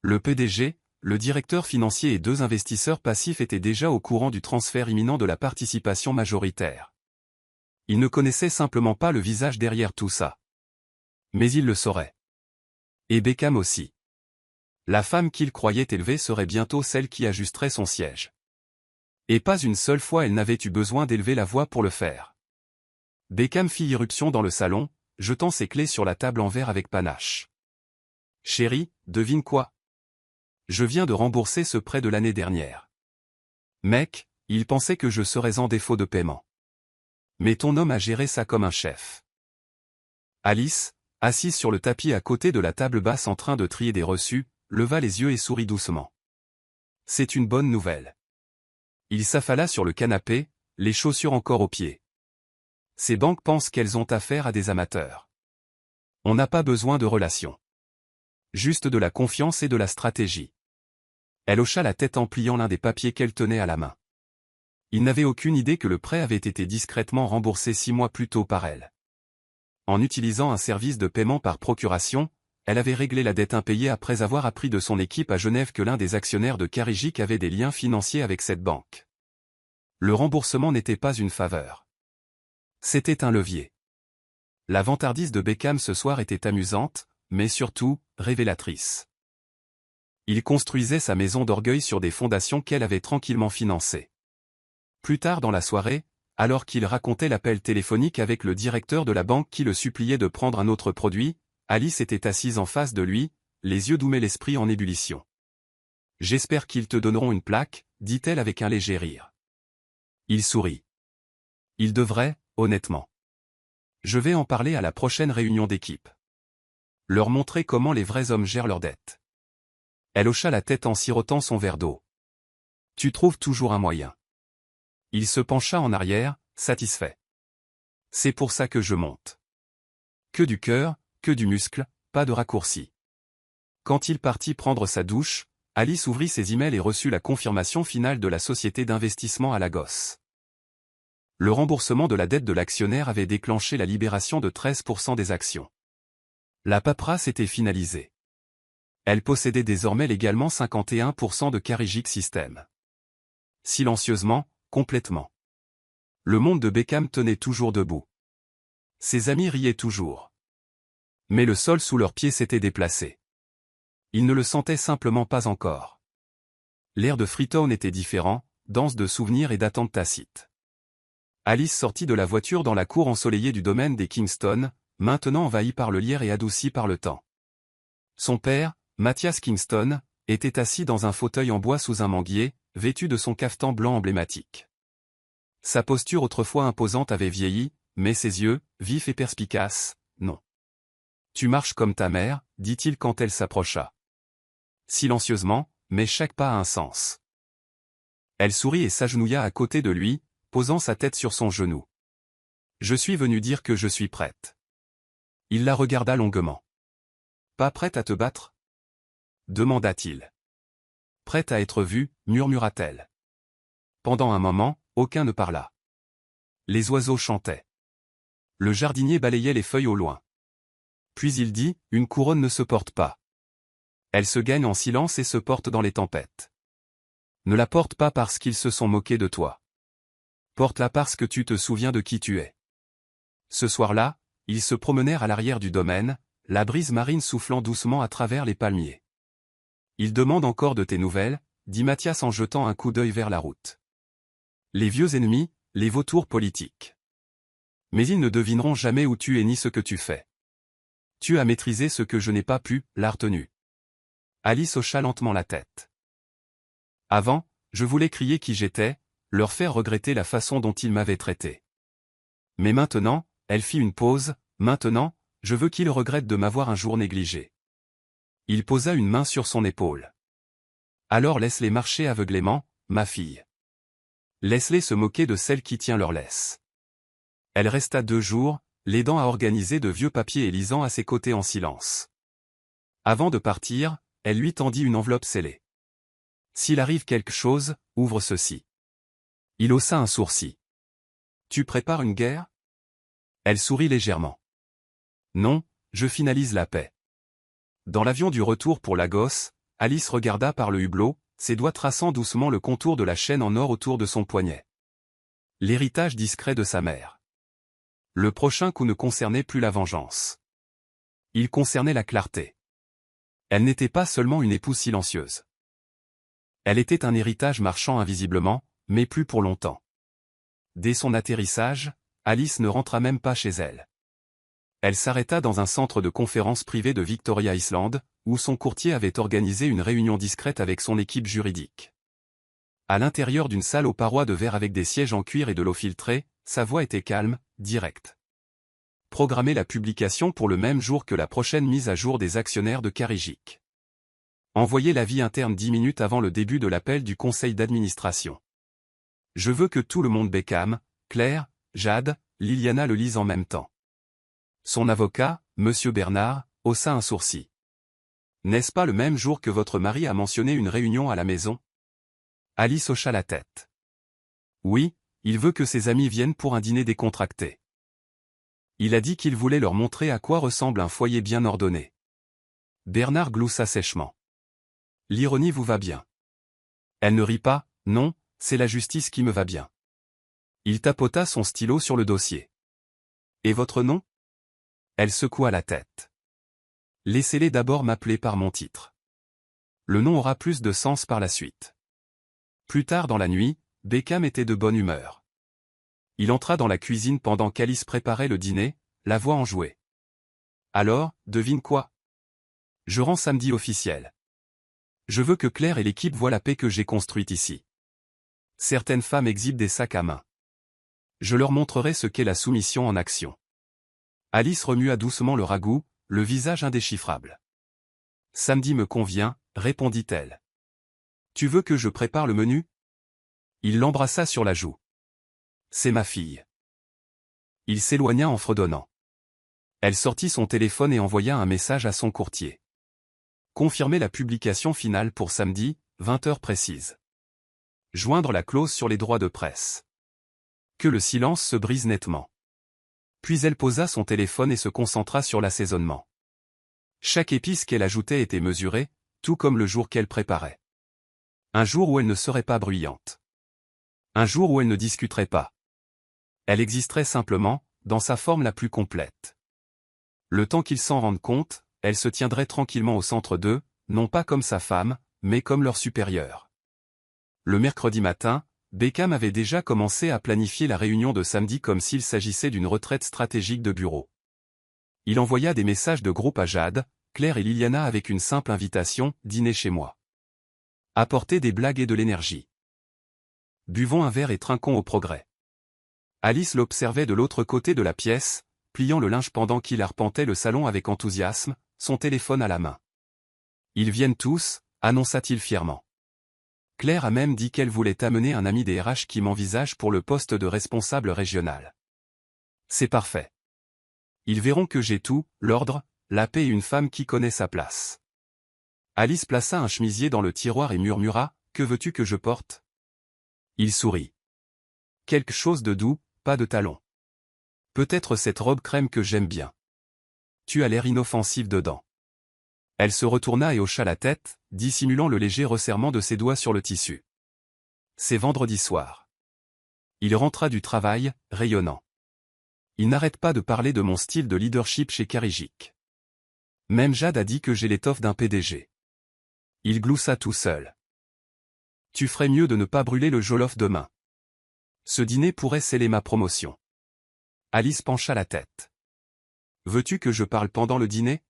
Le PDG, le directeur financier et 2 investisseurs passifs étaient déjà au courant du transfert imminent de la participation majoritaire. Ils ne connaissaient simplement pas le visage derrière tout ça. Mais ils le sauraient. Et Beckham aussi. La femme qu'il croyait élevée serait bientôt celle qui ajusterait son siège. Et pas une seule fois elle n'avait eu besoin d'élever la voix pour le faire. Beckham fit irruption dans le salon, jetant ses clés sur la table en verre avec panache. « Chérie, devine quoi? Je viens de rembourser ce prêt de l'année dernière. Mec, il pensait que je serais en défaut de paiement. Mais ton homme a géré ça comme un chef. » Alice, assise sur le tapis à côté de la table basse en train de trier des reçus, leva les yeux et sourit doucement. C'est une bonne nouvelle. Il s'affala sur le canapé, les chaussures encore aux pieds. Ces banques pensent qu'elles ont affaire à des amateurs. On n'a pas besoin de relations. Juste de la confiance et de la stratégie. Elle hocha la tête en pliant l'un des papiers qu'elle tenait à la main. Il n'avait aucune idée que le prêt avait été discrètement remboursé 6 mois plus tôt par elle. En utilisant un service de paiement par procuration, elle avait réglé la dette impayée après avoir appris de son équipe à Genève que l'un des actionnaires de Carigic avait des liens financiers avec cette banque. Le remboursement n'était pas une faveur. C'était un levier. La vantardise de Beckham ce soir était amusante, mais surtout, révélatrice. Il construisait sa maison d'orgueil sur des fondations qu'elle avait tranquillement financées. Plus tard dans la soirée, alors qu'il racontait l'appel téléphonique avec le directeur de la banque qui le suppliait de prendre un autre produit, Alice était assise en face de lui, les yeux doux mais l'esprit en ébullition. « J'espère qu'ils te donneront une plaque, dit-elle avec un léger rire. Il sourit. Il devrait, honnêtement. Je vais en parler à la prochaine réunion d'équipe. Leur montrer comment les vrais hommes gèrent leurs dettes. Elle hocha la tête en sirotant son verre d'eau. Tu trouves toujours un moyen. Il se pencha en arrière, satisfait. C'est pour ça que je monte. Que du cœur, que du muscle, pas de raccourci. Quand il partit prendre sa douche, Alice ouvrit ses emails et reçut la confirmation finale de la société d'investissement à Lagos. Le remboursement de la dette de l'actionnaire avait déclenché la libération de 13% des actions. La paperasse était finalisée. Elle possédait désormais légalement 51% de Carigic System. Silencieusement, complètement. Le monde de Beckham tenait toujours debout. Ses amis riaient toujours. Mais le sol sous leurs pieds s'était déplacé. Ils ne le sentaient simplement pas encore. L'air de Freetown était différent, dense de souvenirs et d'attentes tacites. Alice sortit de la voiture dans la cour ensoleillée du domaine des Kingston, maintenant envahie par le lierre et adoucie par le temps. Son père, Mathias Kingston, était assis dans un fauteuil en bois sous un manguier, vêtu de son cafetan blanc emblématique. Sa posture autrefois imposante avait vieilli, mais ses yeux, vifs et perspicaces, non. « Tu marches comme ta mère, dit-il quand elle s'approcha. Silencieusement, mais chaque pas a un sens. Elle sourit et s'agenouilla à côté de lui, posant sa tête sur son genou. Je suis venu dire que je suis prête. Il la regarda longuement. Pas prête à te battre? Demanda-t-il. Prête à être vue, murmura-t-elle. Pendant un moment, aucun ne parla. Les oiseaux chantaient. Le jardinier balayait les feuilles au loin. Puis il dit, une couronne ne se porte pas. Elle se gagne en silence et se porte dans les tempêtes. Ne la porte pas parce qu'ils se sont moqués de toi. Porte-la parce que tu te souviens de qui tu es. Ce soir-là, ils se promenèrent à l'arrière du domaine, la brise marine soufflant doucement à travers les palmiers. Il demande encore de tes nouvelles, dit Mathias en jetant un coup d'œil vers la route. Les vieux ennemis, les vautours politiques. Mais ils ne devineront jamais où tu es ni ce que tu fais. Tu as maîtrisé ce que je n'ai pas pu, la retenue. Alice hocha lentement la tête. Avant, je voulais crier qui j'étais, leur faire regretter la façon dont ils m'avaient traité. Mais maintenant, elle fit une pause, maintenant, je veux qu'ils regrettent de m'avoir un jour négligé. Il posa une main sur son épaule. Alors laisse-les marcher aveuglément, ma fille. Laisse-les se moquer de celle qui tient leur laisse. Elle resta 2 jours, l'aidant à organiser de vieux papiers et lisant à ses côtés en silence. Avant de partir, elle lui tendit une enveloppe scellée. S'il arrive quelque chose, ouvre ceci. Il haussa un sourcil. Tu prépares une guerre? Elle sourit légèrement. Non, je finalise la paix. Dans l'avion du retour pour Lagos, Alice regarda par le hublot, ses doigts traçant doucement le contour de la chaîne en or autour de son poignet. L'héritage discret de sa mère. Le prochain coup ne concernait plus la vengeance. Il concernait la clarté. Elle n'était pas seulement une épouse silencieuse. Elle était un héritage marchant invisiblement, mais plus pour longtemps. Dès son atterrissage, Alice ne rentra même pas chez elle. Elle s'arrêta dans un centre de conférence privé de Victoria Island, où son courtier avait organisé une réunion discrète avec son équipe juridique. À l'intérieur d'une salle aux parois de verre avec des sièges en cuir et de l'eau filtrée, sa voix était calme, directe. Programmer la publication pour le même jour que la prochaine mise à jour des actionnaires de Carigic. Envoyer l'avis interne 10 minutes avant le début de l'appel du conseil d'administration. Je veux que tout le monde Beckham, Claire, Jade, Liliana le lise en même temps. Son avocat, Monsieur Bernard, haussa un sourcil. N'est-ce pas le même jour que votre mari a mentionné une réunion à la maison? Alice hocha la tête. Oui, il veut que ses amis viennent pour un dîner décontracté. Il a dit qu'il voulait leur montrer à quoi ressemble un foyer bien ordonné. Bernard gloussa sèchement. L'ironie vous va bien. Elle ne rit pas, non, c'est la justice qui me va bien. Il tapota son stylo sur le dossier. Et votre nom? Elle secoua la tête. Laissez-les d'abord m'appeler par mon titre. Le nom aura plus de sens par la suite. Plus tard dans la nuit, Beckham était de bonne humeur. Il entra dans la cuisine pendant qu'Alice préparait le dîner, la voix enjouée. Alors, devine quoi? Je rends samedi officiel. Je veux que Claire et l'équipe voient la paix que j'ai construite ici. Certaines femmes exhibent des sacs à main. Je leur montrerai ce qu'est la soumission en action. Alice remua doucement le ragoût, le visage indéchiffrable. Samedi me convient, répondit-elle. Tu veux que je prépare le menu? Il l'embrassa sur la joue. C'est ma fille. Il s'éloigna en fredonnant. Elle sortit son téléphone et envoya un message à son courtier. Confirmer la publication finale pour samedi, 20h précise. Joindre la clause sur les droits de presse. Que le silence se brise nettement. Puis elle posa son téléphone et se concentra sur l'assaisonnement. Chaque épice qu'elle ajoutait était mesurée, tout comme le jour qu'elle préparait. Un jour où elle ne serait pas bruyante. Un jour où elle ne discuterait pas. Elle existerait simplement, dans sa forme la plus complète. Le temps qu'il s'en rende compte, elle se tiendrait tranquillement au centre d'eux, non pas comme sa femme, mais comme leur supérieure. Le mercredi matin, Beckham avait déjà commencé à planifier la réunion de samedi comme s'il s'agissait d'une retraite stratégique de bureau. Il envoya des messages de groupe à Jade, Claire et Liliana avec une simple invitation, dîner chez moi. Apportez des blagues et de l'énergie. Buvons un verre et trinquons au progrès. Alice l'observait de l'autre côté de la pièce, pliant le linge pendant qu'il arpentait le salon avec enthousiasme, son téléphone à la main. Ils viennent tous, annonça-t-il fièrement. Claire a même dit qu'elle voulait amener un ami des RH qui m'envisage pour le poste de responsable régional. C'est parfait. Ils verront que j'ai tout, l'ordre, la paix et une femme qui connaît sa place. Alice plaça un chemisier dans le tiroir et murmura, « Que veux-tu que je porte ?» Il sourit. Quelque chose de doux, pas de talons. Peut-être cette robe crème que j'aime bien. Tu as l'air inoffensif dedans. Elle se retourna et hocha la tête, dissimulant le léger resserrement de ses doigts sur le tissu. C'est vendredi soir. Il rentra du travail, rayonnant. Il n'arrête pas de parler de mon style de leadership chez Carigic. Même Jade a dit que j'ai l'étoffe d'un PDG. Il gloussa tout seul. Tu ferais mieux de ne pas brûler le Jollof demain. Ce dîner pourrait sceller ma promotion. Alice pencha la tête. Veux-tu que je parle pendant le dîner?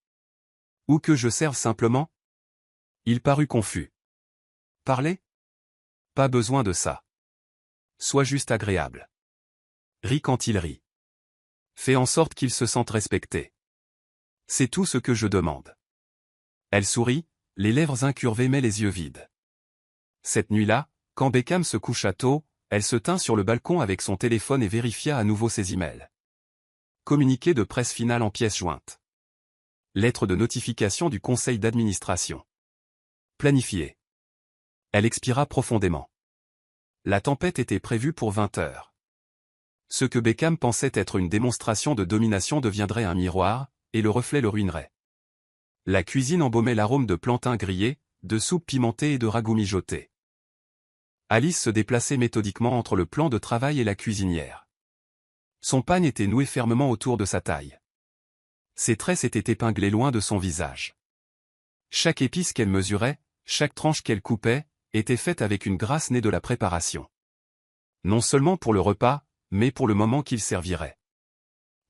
Ou que je serve simplement? Il parut confus. Parler? Pas besoin de ça. Sois juste agréable. Ris quand il rit. Fais en sorte qu'il se sente respecté. C'est tout ce que je demande. Elle sourit, les lèvres incurvées mais les yeux vides. Cette nuit-là, quand Beckham se coucha tôt, elle se tint sur le balcon avec son téléphone et vérifia à nouveau ses emails. Communiqué de presse final en pièces jointes. Lettre de notification du conseil d'administration. Planifié. Elle expira profondément. La tempête était prévue pour 20 heures. Ce que Beckham pensait être une démonstration de domination deviendrait un miroir, et le reflet le ruinerait. La cuisine embaumait l'arôme de plantains grillés, de soupe pimentée et de ragoût mijoté. Alice se déplaçait méthodiquement entre le plan de travail et la cuisinière. Son pagne était noué fermement autour de sa taille. Ses tresses étaient épinglées loin de son visage. Chaque épice qu'elle mesurait, chaque tranche qu'elle coupait, était faite avec une grâce née de la préparation. Non seulement pour le repas, mais pour le moment qu'il servirait.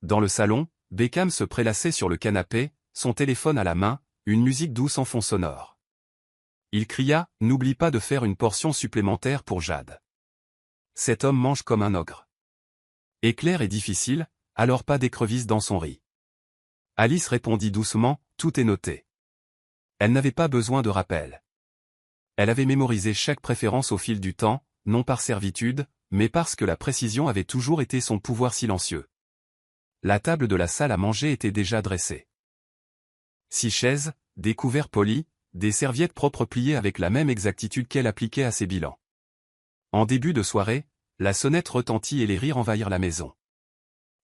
Dans le salon, Beckham se prélassait sur le canapé, son téléphone à la main, une musique douce en fond sonore. Il cria « N'oublie pas de faire une portion supplémentaire pour Jade. Cet homme mange comme un ogre. » Éclair et difficile, alors pas d'écrevisse dans son riz. Alice répondit doucement « Tout est noté. » Elle n'avait pas besoin de rappel. Elle avait mémorisé chaque préférence au fil du temps, non par servitude, mais parce que la précision avait toujours été son pouvoir silencieux. La table de la salle à manger était déjà dressée. 6 chaises, des couverts polis, des serviettes propres pliées avec la même exactitude qu'elle appliquait à ses bilans. En début de soirée, la sonnette retentit et les rires envahirent la maison.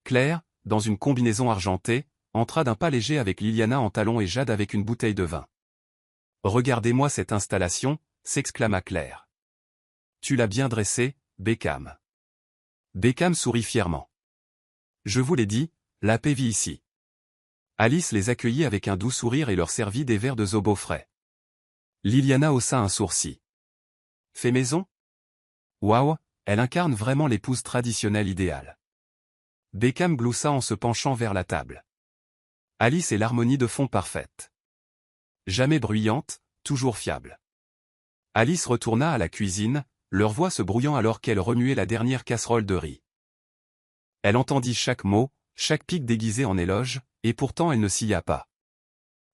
Claire, dans une combinaison argentée, entra d'un pas léger avec Liliana en talons et Jade avec une bouteille de vin. « Regardez-moi cette installation », s'exclama Claire. « Tu l'as bien dressée, Beckham. » Beckham sourit fièrement. « Je vous l'ai dit, la paix vit ici. » Alice les accueillit avec un doux sourire et leur servit des verres de zobo frais. Liliana haussa un sourcil. « Fait maison ? Waouh, elle incarne vraiment l'épouse traditionnelle idéale. » Beckham gloussa en se penchant vers la table. Alice est l'harmonie de fond parfaite. Jamais bruyante, toujours fiable. Alice retourna à la cuisine, leur voix se brouillant alors qu'elle remuait la dernière casserole de riz. Elle entendit chaque mot, chaque pique déguisé en éloge, et pourtant elle ne s'y a pas.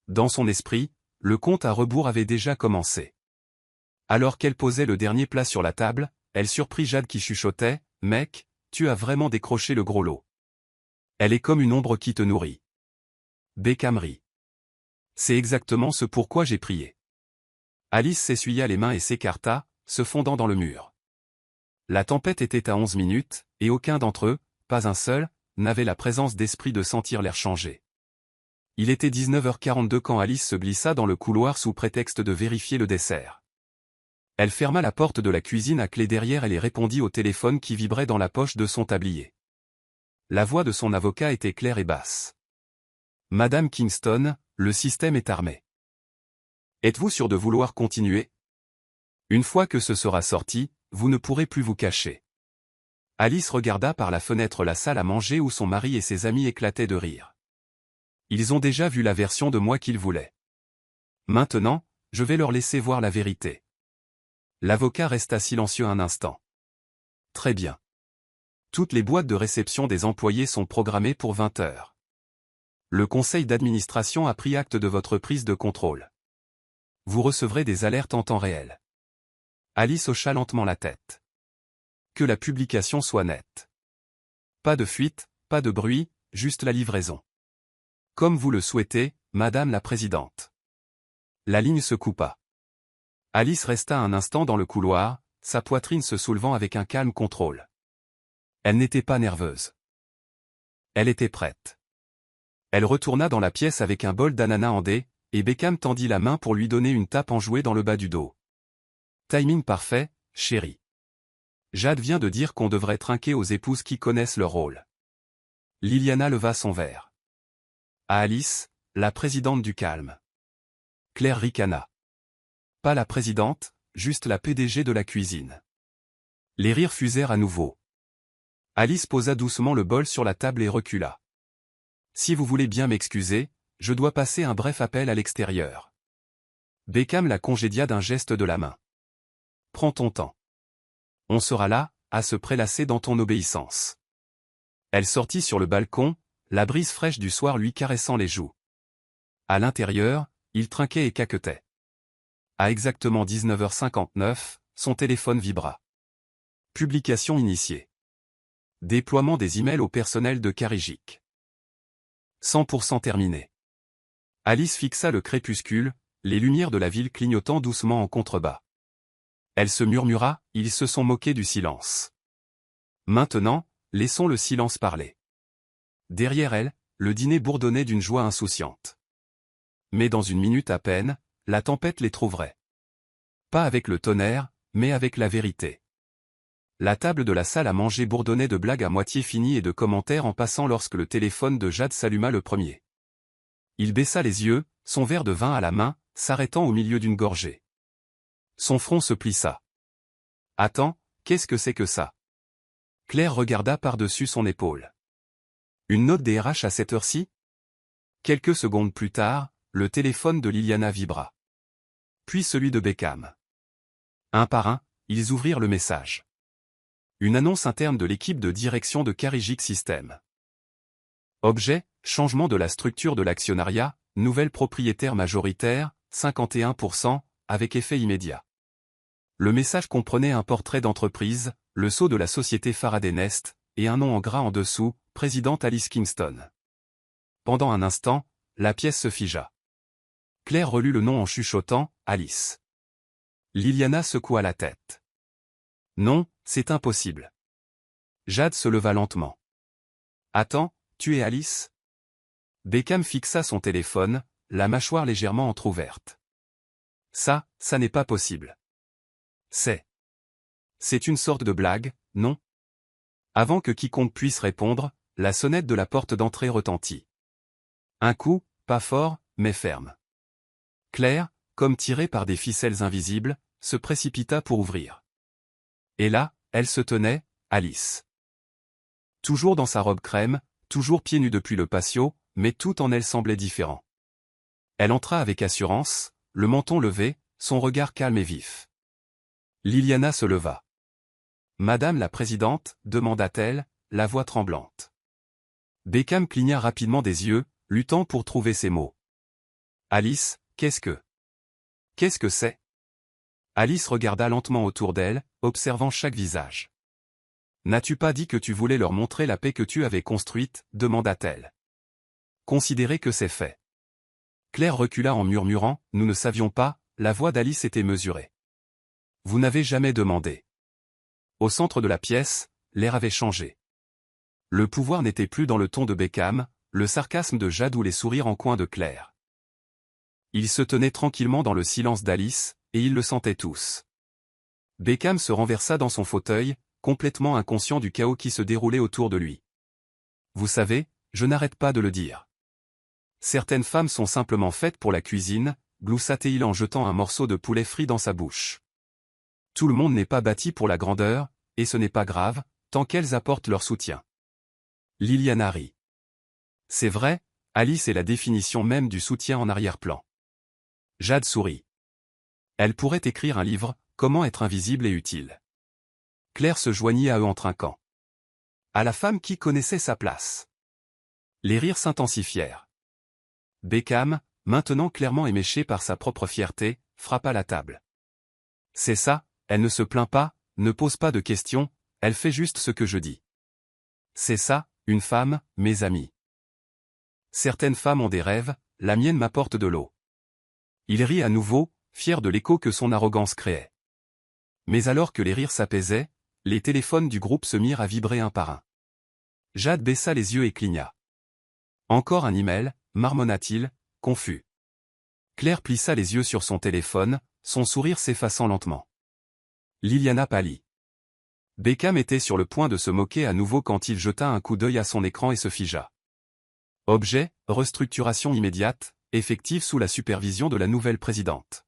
Dans son esprit, le compte à rebours avait déjà commencé. Alors qu'elle posait le dernier plat sur la table, elle surprit Jade qui chuchotait « Mec, tu as vraiment décroché le gros lot. Elle est comme une ombre qui te nourrit. » Beckham rit. C'est exactement ce pourquoi j'ai prié. Alice s'essuya les mains et s'écarta, se fondant dans le mur. La tempête était à 11 minutes, et aucun d'entre eux, pas un seul, n'avait la présence d'esprit de sentir l'air changer. Il était 19h42 quand Alice se glissa dans le couloir sous prétexte de vérifier le dessert. Elle ferma la porte de la cuisine à clé derrière elle et répondit au téléphone qui vibrait dans la poche de son tablier. La voix de son avocat était claire et basse. « Madame Kingston, le système est armé. Êtes-vous sûre de vouloir continuer? Une fois que ce sera sorti, vous ne pourrez plus vous cacher. » Alice regarda par la fenêtre la salle à manger où son mari et ses amis éclataient de rire. Ils ont déjà vu la version de moi qu'ils voulaient. Maintenant, je vais leur laisser voir la vérité. L'avocat resta silencieux un instant. Très bien. Toutes les boîtes de réception des employés sont programmées pour 20 heures. Le conseil d'administration a pris acte de votre prise de contrôle. Vous recevrez des alertes en temps réel. Alice hocha lentement la tête. Que la publication soit nette. Pas de fuite, pas de bruit, juste la livraison. Comme vous le souhaitez, Madame la Présidente. La ligne se coupa. Alice resta un instant dans le couloir, sa poitrine se soulevant avec un calme contrôle. Elle n'était pas nerveuse. Elle était prête. Elle retourna dans la pièce avec un bol d'ananas en dés, et Beckham tendit la main pour lui donner une tape enjouée dans le bas du dos. Timing parfait, chérie. Jade vient de dire qu'on devrait trinquer aux épouses qui connaissent leur rôle. Liliana leva son verre. À Alice, la présidente du calme. Claire ricana. Pas la présidente, juste la PDG de la cuisine. Les rires fusèrent à nouveau. Alice posa doucement le bol sur la table et recula. Si vous voulez bien m'excuser, je dois passer un bref appel à l'extérieur. Beckham la congédia d'un geste de la main. Prends ton temps. On sera là, à se prélasser dans ton obéissance. Elle sortit sur le balcon, la brise fraîche du soir lui caressant les joues. À l'intérieur, il trinquait et caquetait. À exactement 19h59, son téléphone vibra. Publication initiée. Déploiement des emails au personnel de Carigic. 100% terminé. Alice fixa le crépuscule, les lumières de la ville clignotant doucement en contrebas. Elle se murmura, ils se sont moqués du silence. Maintenant, laissons le silence parler. Derrière elle, le dîner bourdonnait d'une joie insouciante. Mais dans une minute à peine, la tempête les trouverait. Pas avec le tonnerre, mais avec la vérité. La table de la salle à manger bourdonnait de blagues à moitié finies et de commentaires en passant lorsque le téléphone de Jade s'alluma le premier. Il baissa les yeux, son verre de vin à la main, s'arrêtant au milieu d'une gorgée. Son front se plissa. « Attends, qu'est-ce que c'est que ça ?» Claire regarda par-dessus son épaule. Une note des RH à cette heure-ci ? Quelques secondes plus tard, le téléphone de Liliana vibra. Puis celui de Beckham. Un par un, ils ouvrirent le message. Une annonce interne de l'équipe de direction de Carigic Systems. Objet, changement de la structure de l'actionnariat, nouvelle propriétaire majoritaire, 51%, avec effet immédiat. Le message comprenait un portrait d'entreprise, le sceau de la société Faraday Nest, et un nom en gras en dessous, présidente Alice Kingston. Pendant un instant, la pièce se figea. Claire relut le nom en chuchotant, Alice. Liliana secoua la tête. Non, c'est impossible. Jade se leva lentement. Attends, tu es Alice ? Beckham fixa son téléphone, la mâchoire légèrement entr'ouverte. Ça n'est pas possible. C'est une sorte de blague, non ? Avant que quiconque puisse répondre, la sonnette de la porte d'entrée retentit. Un coup, pas fort, mais ferme. Claire, comme tirée par des ficelles invisibles, se précipita pour ouvrir. Et là, elle se tenait, Alice. Toujours dans sa robe crème, toujours pieds nus depuis le patio, mais tout en elle semblait différent. Elle entra avec assurance, le menton levé, son regard calme et vif. Liliana se leva. « Madame la présidente » demanda-t-elle, la voix tremblante. Beckham cligna rapidement des yeux, luttant pour trouver ses mots. « Alice, qu'est-ce que c'est ?» Alice regarda lentement autour d'elle, observant chaque visage. « N'as-tu pas dit que tu voulais leur montrer la paix que tu avais construite ?» demanda-t-elle. « Considérez que c'est fait. » Claire recula en murmurant, « Nous ne savions pas », la voix d'Alice était mesurée. « Vous n'avez jamais demandé. » Au centre de la pièce, l'air avait changé. Le pouvoir n'était plus dans le ton de Beckham, le sarcasme de Jade ou les sourires en coin de Claire. Ils se tenaient tranquillement dans le silence d'Alice, et ils le sentaient tous. Beckham se renversa dans son fauteuil, complètement inconscient du chaos qui se déroulait autour de lui. « Vous savez, je n'arrête pas de le dire. Certaines femmes sont simplement faites pour la cuisine, gloussa-t-il en jetant un morceau de poulet frit dans sa bouche. Tout le monde n'est pas bâti pour la grandeur, et ce n'est pas grave, tant qu'elles apportent leur soutien. » Liliana rit. C'est vrai, Alice est la définition même du soutien en arrière-plan. Jade sourit. Elle pourrait écrire un livre, Comment être invisible et utile. Claire se joignit à eux en trinquant. À la femme qui connaissait sa place. Les rires s'intensifièrent. Beckham, maintenant clairement éméché par sa propre fierté, frappa la table. C'est ça, elle ne se plaint pas, ne pose pas de questions, elle fait juste ce que je dis. C'est ça, une femme, mes amis. Certaines femmes ont des rêves, la mienne m'apporte de l'eau. Il rit à nouveau, fier de l'écho que son arrogance créait. Mais alors que les rires s'apaisaient, les téléphones du groupe se mirent à vibrer un par un. Jade baissa les yeux et cligna. Encore un email, marmonna-t-il, confus. Claire plissa les yeux sur son téléphone, son sourire s'effaçant lentement. Liliana pâlit. Beckham était sur le point de se moquer à nouveau quand il jeta un coup d'œil à son écran et se figea. Objet, restructuration immédiate, effective sous la supervision de la nouvelle présidente.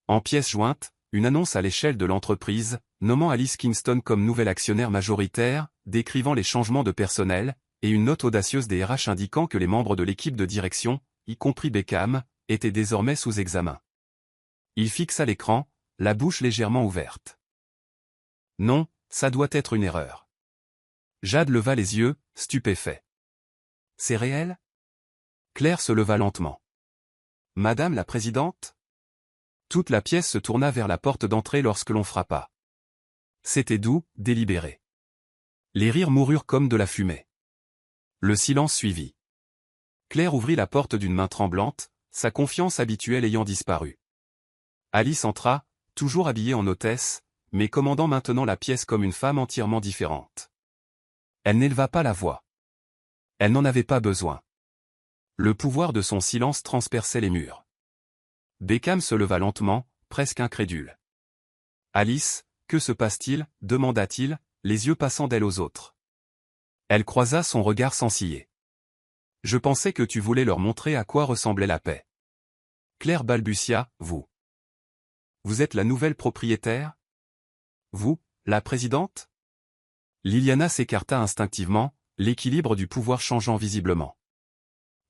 En pièce jointe, une annonce à l'échelle de l'entreprise, nommant Alice Kingston comme nouvel actionnaire majoritaire, décrivant les changements de personnel, et une note audacieuse des RH indiquant que les membres de l'équipe de direction, y compris Beckham, étaient désormais sous examen. Il fixa l'écran, la bouche légèrement ouverte. Non, ça doit être une erreur. Jade leva les yeux, stupéfait. C'est réel? Claire se leva lentement. Madame la présidente? Toute la pièce se tourna vers la porte d'entrée lorsque l'on frappa. C'était doux, délibéré. Les rires moururent comme de la fumée. Le silence suivit. Claire ouvrit la porte d'une main tremblante, sa confiance habituelle ayant disparu. Alice entra, toujours habillée en hôtesse, mais commandant maintenant la pièce comme une femme entièrement différente. Elle n'éleva pas la voix. Elle n'en avait pas besoin. Le pouvoir de son silence transperçait les murs. Beckham se leva lentement, presque incrédule. Alice, que se passe-t-il? Demanda-t-il, les yeux passant d'elle aux autres. Elle croisa son regard sans ciller. Je pensais que tu voulais leur montrer à quoi ressemblait la paix. Claire balbutia, vous. Vous êtes la nouvelle propriétaire? Vous, la présidente? Liliana s'écarta instinctivement, l'équilibre du pouvoir changeant visiblement.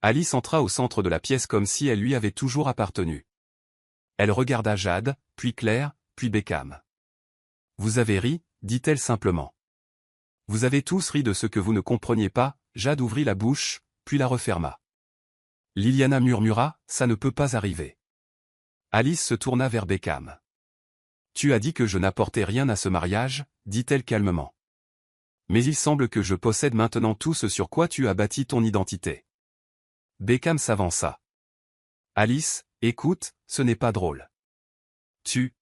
Alice entra au centre de la pièce comme si elle lui avait toujours appartenu. Elle regarda Jade, puis Claire, puis Beckham. Vous avez ri, dit-elle simplement. Vous avez tous ri de ce que vous ne compreniez pas. Jade ouvrit la bouche, puis la referma. Liliana murmura, ça ne peut pas arriver. Alice se tourna vers Beckham. Tu as dit que je n'apportais rien à ce mariage, dit-elle calmement. Mais il semble que je possède maintenant tout ce sur quoi tu as bâti ton identité. Beckham s'avança. Alice, écoute, ce n'est pas drôle. Tu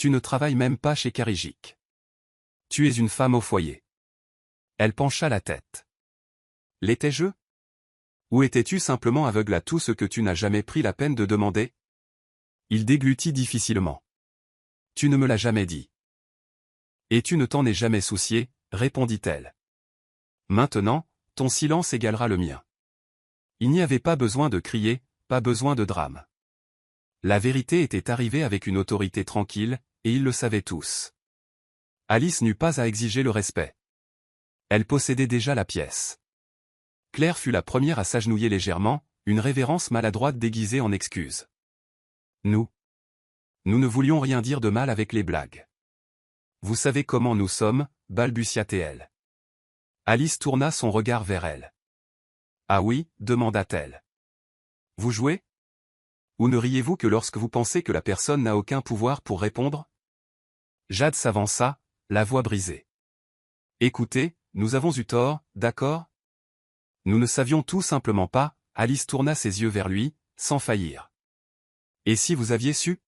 ne travailles même pas chez Carijik. Tu es une femme au foyer. Elle pencha la tête. L'étais-je? Ou étais-tu simplement aveugle à tout ce que tu n'as jamais pris la peine de demander? Il déglutit difficilement. Tu ne me l'as jamais dit. Et tu ne t'en es jamais soucié, répondit-elle. Maintenant, ton silence égalera le mien. Il n'y avait pas besoin de crier, pas besoin de drame. La vérité était arrivée avec une autorité tranquille, et ils le savaient tous. Alice n'eut pas à exiger le respect. Elle possédait déjà la pièce. Claire fut la première à s'agenouiller légèrement, une révérence maladroite déguisée en excuse. Nous ne voulions rien dire de mal avec les blagues. Vous savez comment nous sommes, balbutia-t-elle. Alice tourna son regard vers elle. Ah oui, demanda-t-elle. Vous jouez? Ou ne riez-vous que lorsque vous pensez que la personne n'a aucun pouvoir pour répondre? Jade s'avança, la voix brisée. Écoutez, nous avons eu tort, d'accord? Nous ne savions tout simplement pas. Alice tourna ses yeux vers lui, sans faillir. Et si vous aviez su?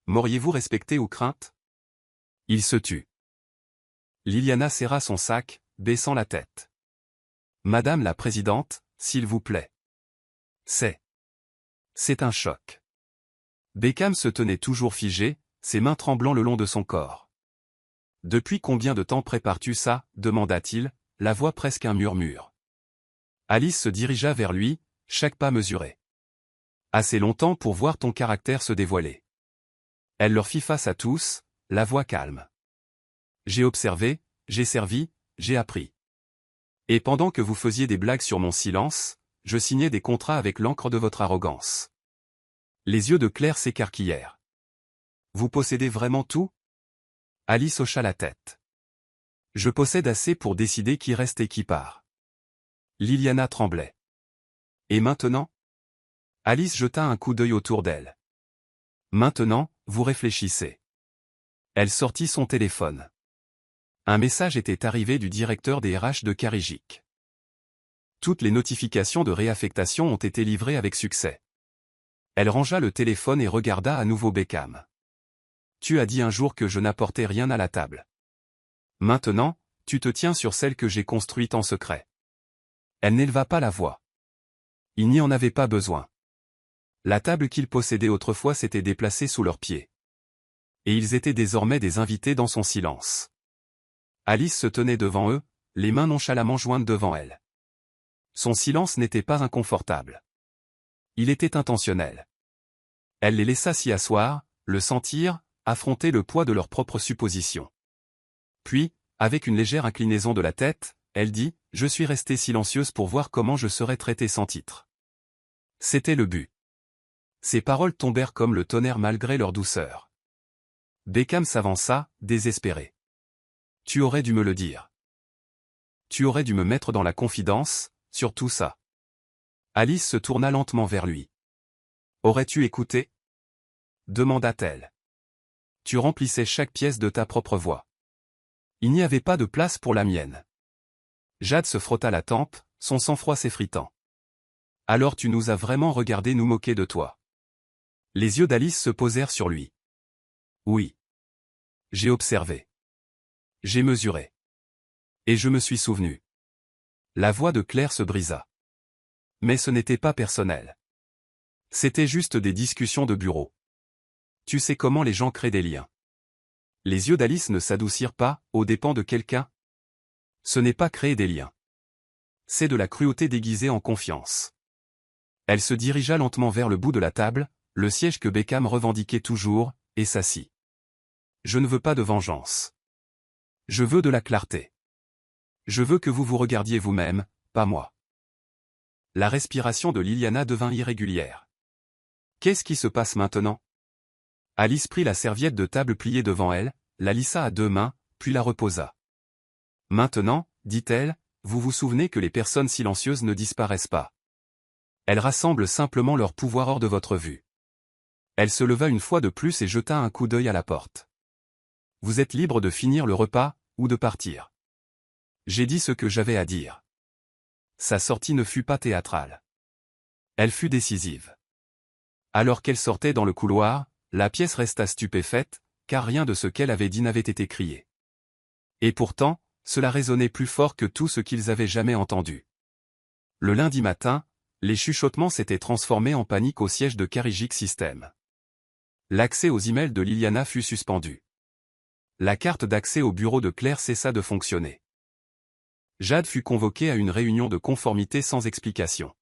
M'auriez-vous respecté ou crainte? Il se tut. Liliana serra son sac, baissant la tête. Madame la présidente, s'il vous plaît. C'est un choc. Beckham se tenait toujours figé, ses mains tremblant le long de son corps. Depuis combien de temps prépares-tu ça? Demanda-t-il, la voix presque un murmure. Alice se dirigea vers lui, chaque pas mesuré. Assez longtemps pour voir ton caractère se dévoiler. Elle leur fit face à tous, la voix calme. J'ai observé, j'ai servi, j'ai appris. Et pendant que vous faisiez des blagues sur mon silence, je signais des contrats avec l'encre de votre arrogance. Les yeux de Claire s'écarquillèrent. Vous possédez vraiment tout? Alice hocha la tête. Je possède assez pour décider qui reste et qui part. Liliana tremblait. Et maintenant? Alice jeta un coup d'œil autour d'elle. Maintenant, vous réfléchissez. Elle sortit son téléphone. Un message était arrivé du directeur des RH de Carijik. Toutes les notifications de réaffectation ont été livrées avec succès. Elle rangea le téléphone et regarda à nouveau Beckham. Tu as dit un jour que je n'apportais rien à la table. Maintenant, tu te tiens sur celle que j'ai construite en secret. Elle n'éleva pas la voix. Il n'y en avait pas besoin. La table qu'ils possédaient autrefois s'était déplacée sous leurs pieds. Et ils étaient désormais des invités dans son silence. Alice se tenait devant eux, les mains nonchalamment jointes devant elle. Son silence n'était pas inconfortable. Il était intentionnel. Elle les laissa s'y asseoir, le sentir, affronter le poids de leurs propres suppositions. Puis, avec une légère inclinaison de la tête, elle dit « Je suis restée silencieuse pour voir comment je serais traitée sans titre. » C'était le but. Ses paroles tombèrent comme le tonnerre malgré leur douceur. Beckham s'avança, désespéré. « Tu aurais dû me le dire. Tu aurais dû me mettre dans la confidence, sur tout ça. » Alice se tourna lentement vers lui. « Aurais-tu écouté ?» demanda-t-elle. « Tu remplissais chaque pièce de ta propre voix. Il n'y avait pas de place pour la mienne. » Jade se frotta la tempe, son sang-froid s'effritant. « Alors tu nous as vraiment regardé nous moquer de toi. » Les yeux d'Alice se posèrent sur lui. « Oui. J'ai observé. J'ai mesuré. Et je me suis souvenu. » La voix de Claire se brisa. Mais ce n'était pas personnel. C'était juste des discussions de bureau. Tu sais comment les gens créent des liens. Les yeux d'Alice ne s'adoucirent pas, aux dépens de quelqu'un. Ce n'est pas créer des liens. C'est de la cruauté déguisée en confiance. Elle se dirigea lentement vers le bout de la table, le siège que Beckham revendiquait toujours, et s'assit. Je ne veux pas de vengeance. Je veux de la clarté. Je veux que vous vous regardiez vous-même, pas moi. La respiration de Liliana devint irrégulière. Qu'est-ce qui se passe maintenant? Alice prit la serviette de table pliée devant elle, la lissa à deux mains, puis la reposa. Maintenant, dit-elle, vous vous souvenez que les personnes silencieuses ne disparaissent pas. Elles rassemblent simplement leur pouvoir hors de votre vue. Elle se leva une fois de plus et jeta un coup d'œil à la porte. Vous êtes libre de finir le repas, ou de partir. J'ai dit ce que j'avais à dire. Sa sortie ne fut pas théâtrale. Elle fut décisive. Alors qu'elle sortait dans le couloir, la pièce resta stupéfaite, car rien de ce qu'elle avait dit n'avait été crié. Et pourtant, cela résonnait plus fort que tout ce qu'ils avaient jamais entendu. Le lundi matin, les chuchotements s'étaient transformés en panique au siège de Carigic Systems. L'accès aux emails de Liliana fut suspendu. La carte d'accès au bureau de Claire cessa de fonctionner. Jade fut convoquée à une réunion de conformité sans explication.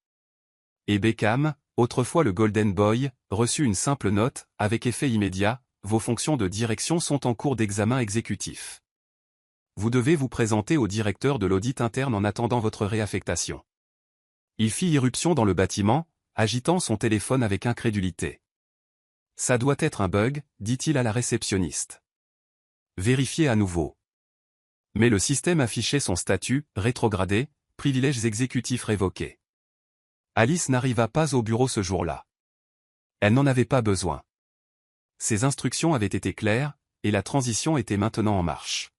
Et Beckham, autrefois le Golden Boy, reçut une simple note, avec effet immédiat, vos fonctions de direction sont en cours d'examen exécutif. Vous devez vous présenter au directeur de l'audit interne en attendant votre réaffectation. Il fit irruption dans le bâtiment, agitant son téléphone avec incrédulité. Ça doit être un bug, dit-il à la réceptionniste. Vérifiez à nouveau. Mais le système affichait son statut, rétrogradé, privilèges exécutifs révoqués. Alice n'arriva pas au bureau ce jour-là. Elle n'en avait pas besoin. Ses instructions avaient été claires, et la transition était maintenant en marche.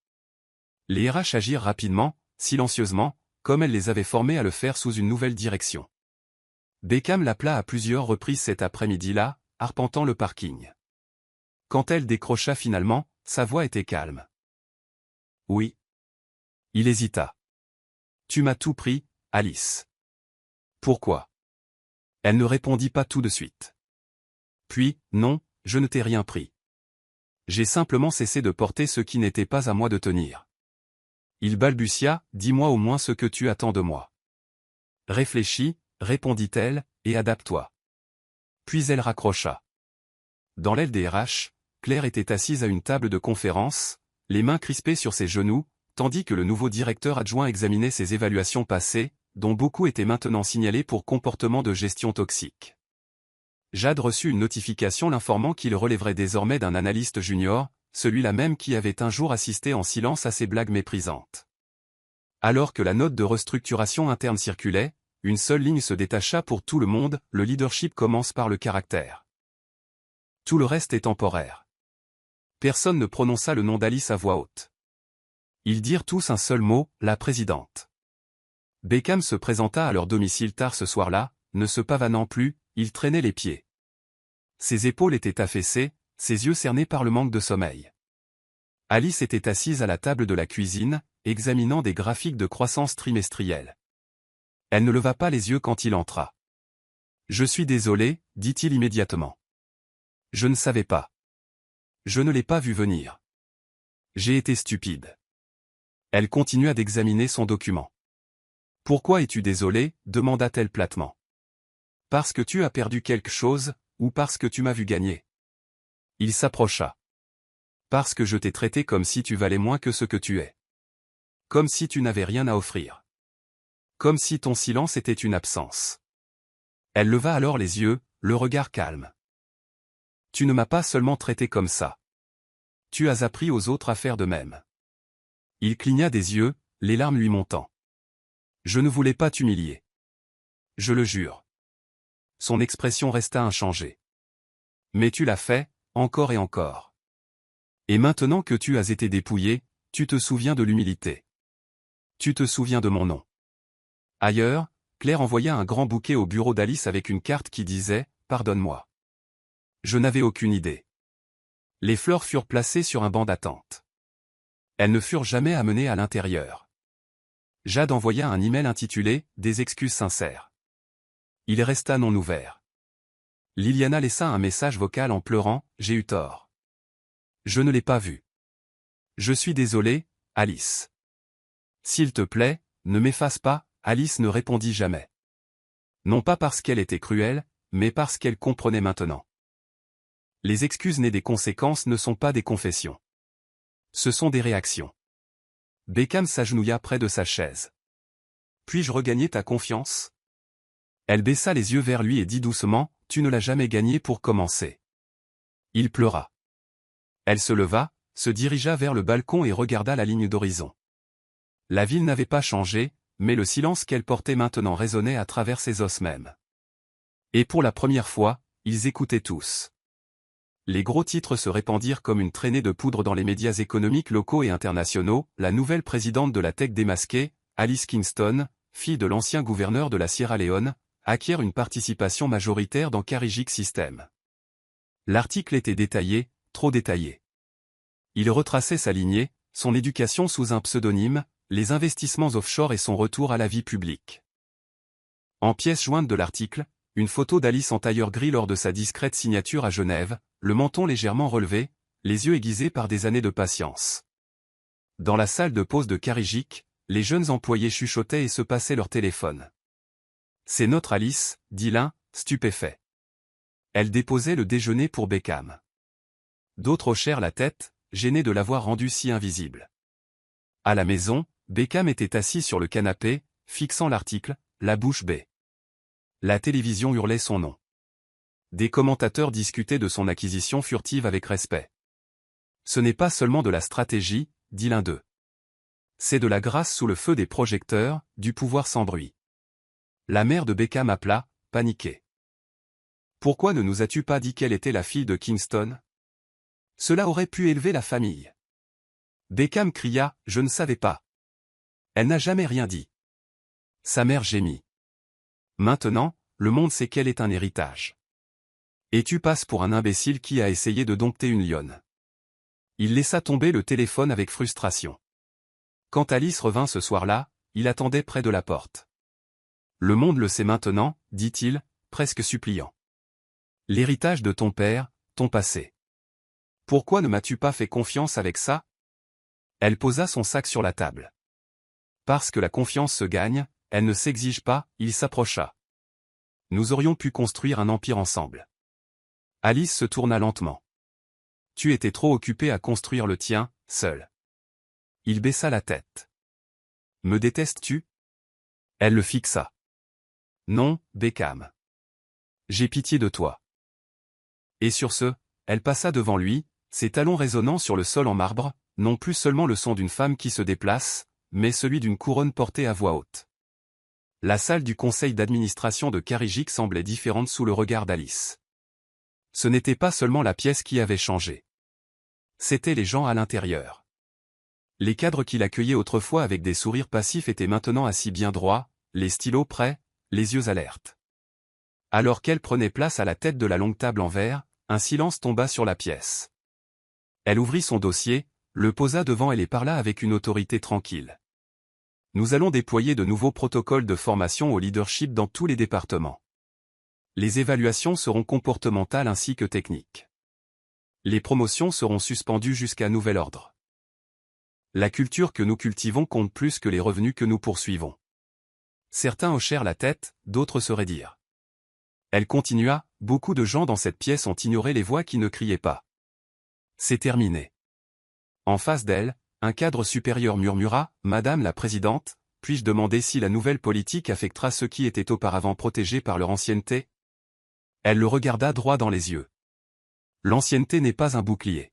Les RH agirent rapidement, silencieusement, comme elle les avait formés à le faire sous une nouvelle direction. Beckham l'appela à plusieurs reprises cet après-midi-là, arpentant le parking. Quand elle décrocha finalement, sa voix était calme. Oui. Il hésita. Tu m'as tout pris, Alice. Pourquoi? Elle ne répondit pas tout de suite. Puis, non, je ne t'ai rien pris. J'ai simplement cessé de porter ce qui n'était pas à moi de tenir. Il balbutia, dis-moi au moins ce que tu attends de moi. Réfléchis, répondit-elle, et adapte-toi. Puis elle raccrocha. Dans l'aile des RH, Claire était assise à une table de conférence, les mains crispées sur ses genoux, tandis que le nouveau directeur adjoint examinait ses évaluations passées, dont beaucoup étaient maintenant signalées pour comportement de gestion toxique. Jade reçut une notification l'informant qu'il relèverait désormais d'un analyste junior, celui-là même qui avait un jour assisté en silence à ses blagues méprisantes. Alors que la note de restructuration interne circulait, une seule ligne se détacha pour tout le monde, le leadership commence par le caractère. Tout le reste est temporaire. Personne ne prononça le nom d'Alice à voix haute. Ils dirent tous un seul mot, la présidente. Beckham se présenta à leur domicile tard ce soir-là, ne se pavanant plus, il traînait les pieds. Ses épaules étaient affaissées, ses yeux cernés par le manque de sommeil. Alice était assise à la table de la cuisine, examinant des graphiques de croissance trimestrielle. Elle ne leva pas les yeux quand il entra. « Je suis désolé, dit-il immédiatement. Je ne savais pas. Je ne l'ai pas vu venir. J'ai été stupide. » Elle continua d'examiner son document. Pourquoi es-tu désolé, demanda-t-elle platement. Parce que tu as perdu quelque chose, ou parce que tu m'as vu gagner? Il s'approcha. Parce que je t'ai traité comme si tu valais moins que ce que tu es. Comme si tu n'avais rien à offrir. Comme si ton silence était une absence. Elle leva alors les yeux, le regard calme. Tu ne m'as pas seulement traité comme ça. Tu as appris aux autres à faire de même. Il cligna des yeux, les larmes lui montant. Je ne voulais pas t'humilier. Je le jure. Son expression resta inchangée. Mais tu l'as fait, encore et encore. Et maintenant que tu as été dépouillé, tu te souviens de l'humilité. Tu te souviens de mon nom. Ailleurs, Claire envoya un grand bouquet au bureau d'Alice avec une carte qui disait « Pardonne-moi ». Je n'avais aucune idée. Les fleurs furent placées sur un banc d'attente. Elles ne furent jamais amenées à l'intérieur. Jade envoya un email intitulé « Des excuses sincères ». Il resta non ouvert. Liliana laissa un message vocal en pleurant « J'ai eu tort. Je ne l'ai pas vu. Je suis désolée, Alice. S'il te plaît, ne m'efface pas ». Alice ne répondit jamais. Non pas parce qu'elle était cruelle, mais parce qu'elle comprenait maintenant. Les excuses nées des conséquences ne sont pas des confessions. Ce sont des réactions. Beckham s'agenouilla près de sa chaise. Puis-je regagner ta confiance? Elle baissa les yeux vers lui et dit doucement, tu ne l'as jamais gagnée pour commencer. Il pleura. Elle se leva, se dirigea vers le balcon et regarda la ligne d'horizon. La ville n'avait pas changé, mais le silence qu'elle portait maintenant résonnait à travers ses os mêmes. Et pour la première fois, ils écoutaient tous. Les gros titres se répandirent comme une traînée de poudre dans les médias économiques locaux et internationaux. La nouvelle présidente de la tech démasquée, Alice Kingston, fille de l'ancien gouverneur de la Sierra Leone, acquiert une participation majoritaire dans Carrigic Systems. L'article était détaillé, trop détaillé. Il retraçait sa lignée, son éducation sous un pseudonyme, les investissements offshore et son retour à la vie publique. En pièce jointe de l'article, une photo d'Alice en tailleur gris lors de sa discrète signature à Genève, le menton légèrement relevé, les yeux aiguisés par des années de patience. Dans la salle de pause de Carrigic, les jeunes employés chuchotaient et se passaient leur téléphone. « C'est notre Alice », dit l'un, stupéfait. Elle déposait le déjeuner pour Beckham. D'autres hochèrent la tête, gênés de l'avoir rendue si invisible. À la maison, Beckham était assis sur le canapé, fixant l'article, la bouche bée. La télévision hurlait son nom. Des commentateurs discutaient de son acquisition furtive avec respect. Ce n'est pas seulement de la stratégie, dit l'un d'eux. C'est de la grâce sous le feu des projecteurs, du pouvoir sans bruit. La mère de Beckham appela, paniquée. Pourquoi ne nous as-tu pas dit qu'elle était la fille de Kingston? Cela aurait pu élever la famille. Beckham cria, je ne savais pas. Elle n'a jamais rien dit. Sa mère gémit. Maintenant, le monde sait qu'elle est un héritage. Et tu passes pour un imbécile qui a essayé de dompter une lionne. Il laissa tomber le téléphone avec frustration. Quand Alice revint ce soir-là, il attendait près de la porte. Le monde le sait maintenant, dit-il, presque suppliant. L'héritage de ton père, ton passé. Pourquoi ne m'as-tu pas fait confiance avec ça? Elle posa son sac sur la table. Parce que la confiance se gagne, elle ne s'exige pas, il s'approcha. Nous aurions pu construire un empire ensemble. Alice se tourna lentement. Tu étais trop occupé à construire le tien, seul. Il baissa la tête. Me détestes-tu? Elle le fixa. Non, Beckham. J'ai pitié de toi. Et sur ce, elle passa devant lui, ses talons résonnant sur le sol en marbre, non plus seulement le son d'une femme qui se déplace, mais celui d'une couronne portée à voix haute. La salle du conseil d'administration de Carrigic semblait différente sous le regard d'Alice. Ce n'était pas seulement la pièce qui avait changé. C'étaient les gens à l'intérieur. Les cadres qui l'accueillaient autrefois avec des sourires passifs étaient maintenant assis bien droits, les stylos prêts, les yeux alertes. Alors qu'elle prenait place à la tête de la longue table en verre, un silence tomba sur la pièce. Elle ouvrit son dossier, le posa devant elle et parla avec une autorité tranquille. Nous allons déployer de nouveaux protocoles de formation au leadership dans tous les départements. Les évaluations seront comportementales ainsi que techniques. Les promotions seront suspendues jusqu'à nouvel ordre. La culture que nous cultivons compte plus que les revenus que nous poursuivons. Certains hochèrent la tête, d'autres se raidirent. Elle continua, beaucoup de gens dans cette pièce ont ignoré les voix qui ne criaient pas. C'est terminé. En face d'elle, un cadre supérieur murmura, « Madame la Présidente, puis-je demander si la nouvelle politique affectera ceux qui étaient auparavant protégés par leur ancienneté ?» Elle le regarda droit dans les yeux. L'ancienneté n'est pas un bouclier.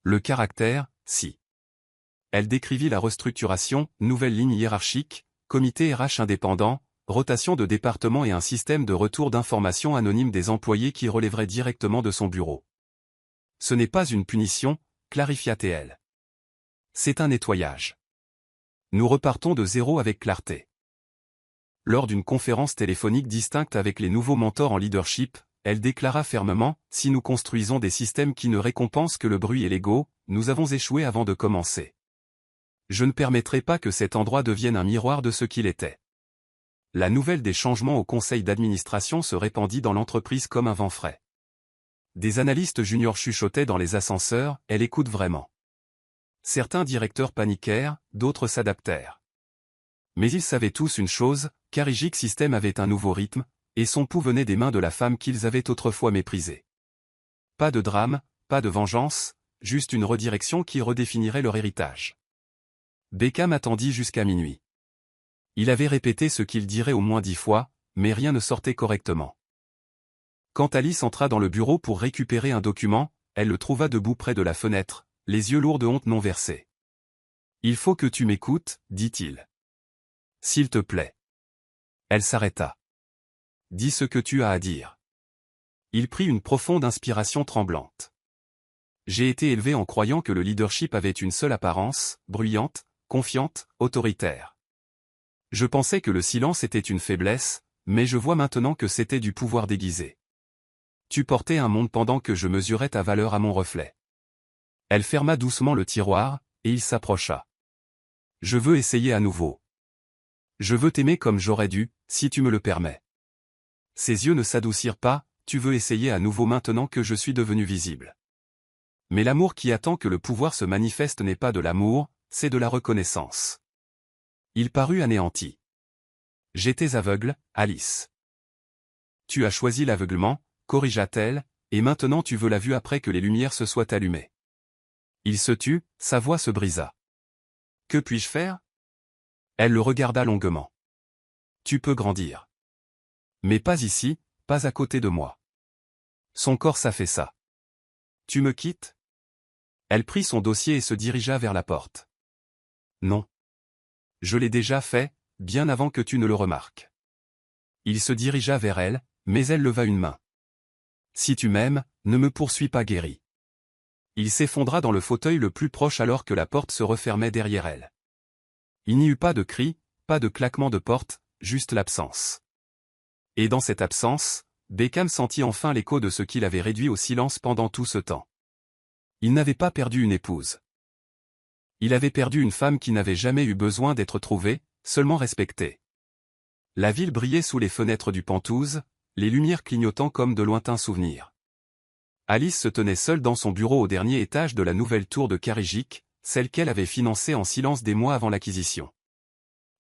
Le caractère, si. Elle décrivit la restructuration, nouvelle ligne hiérarchique, comité RH indépendant, rotation de département et un système de retour d'informations anonyme des employés qui relèverait directement de son bureau. Ce n'est pas une punition, clarifia-t-elle. C'est un nettoyage. Nous repartons de zéro avec clarté. Lors d'une conférence téléphonique distincte avec les nouveaux mentors en leadership, elle déclara fermement, « Si nous construisons des systèmes qui ne récompensent que le bruit et l'ego, nous avons échoué avant de commencer. Je ne permettrai pas que cet endroit devienne un miroir de ce qu'il était. » La nouvelle des changements au conseil d'administration se répandit dans l'entreprise comme un vent frais. Des analystes juniors chuchotaient dans les ascenseurs, « Elle écoute vraiment. » Certains directeurs paniquèrent, d'autres s'adaptèrent. Mais ils savaient tous une chose, Carrigic System avait un nouveau rythme, et son pouls venait des mains de la femme qu'ils avaient autrefois méprisée. Pas de drame, pas de vengeance, juste une redirection qui redéfinirait leur héritage. Beckham attendit jusqu'à minuit. Il avait répété ce qu'il dirait au moins 10 fois, mais rien ne sortait correctement. Quand Alice entra dans le bureau pour récupérer un document, elle le trouva debout près de la fenêtre, les yeux lourds de honte non versée. « Il faut que tu m'écoutes, dit-il. S'il te plaît. » Elle s'arrêta. « Dis ce que tu as à dire. » Il prit une profonde inspiration tremblante. « J'ai été élevé en croyant que le leadership avait une seule apparence, bruyante, confiante, autoritaire. Je pensais que le silence était une faiblesse, mais je vois maintenant que c'était du pouvoir déguisé. Tu portais un monde pendant que je mesurais ta valeur à mon reflet. » Elle ferma doucement le tiroir, et il s'approcha. « Je veux essayer à nouveau. Je veux t'aimer comme j'aurais dû, si tu me le permets. » Ses yeux ne s'adoucirent pas, « Tu veux essayer à nouveau maintenant que je suis devenu visible. » Mais l'amour qui attend que le pouvoir se manifeste n'est pas de l'amour, c'est de la reconnaissance. Il parut anéanti. « J'étais aveugle, Alice. » « Tu as choisi l'aveuglement, corrigea-t-elle, et maintenant tu veux la vue après que les lumières se soient allumées. » Il se tut, sa voix se brisa. « Que puis-je faire ?» Elle le regarda longuement. « Tu peux grandir. Mais pas ici, pas à côté de moi. » Son corps s'affaissa. « Tu me quittes ?» Elle prit son dossier et se dirigea vers la porte. « Non. Je l'ai déjà fait, bien avant que tu ne le remarques. » Il se dirigea vers elle, mais elle leva une main. « Si tu m'aimes, ne me poursuis pas guéri. » Il s'effondra dans le fauteuil le plus proche alors que la porte se refermait derrière elle. Il n'y eut pas de cri, pas de claquement de porte, juste l'absence. Et dans cette absence, Beckham sentit enfin l'écho de ce qu'il avait réduit au silence pendant tout ce temps. Il n'avait pas perdu une épouse. Il avait perdu une femme qui n'avait jamais eu besoin d'être trouvée, seulement respectée. La ville brillait sous les fenêtres du Penthouse, les lumières clignotant comme de lointains souvenirs. Alice se tenait seule dans son bureau au dernier étage de la nouvelle tour de Carrigic, celle qu'elle avait financée en silence des mois avant l'acquisition.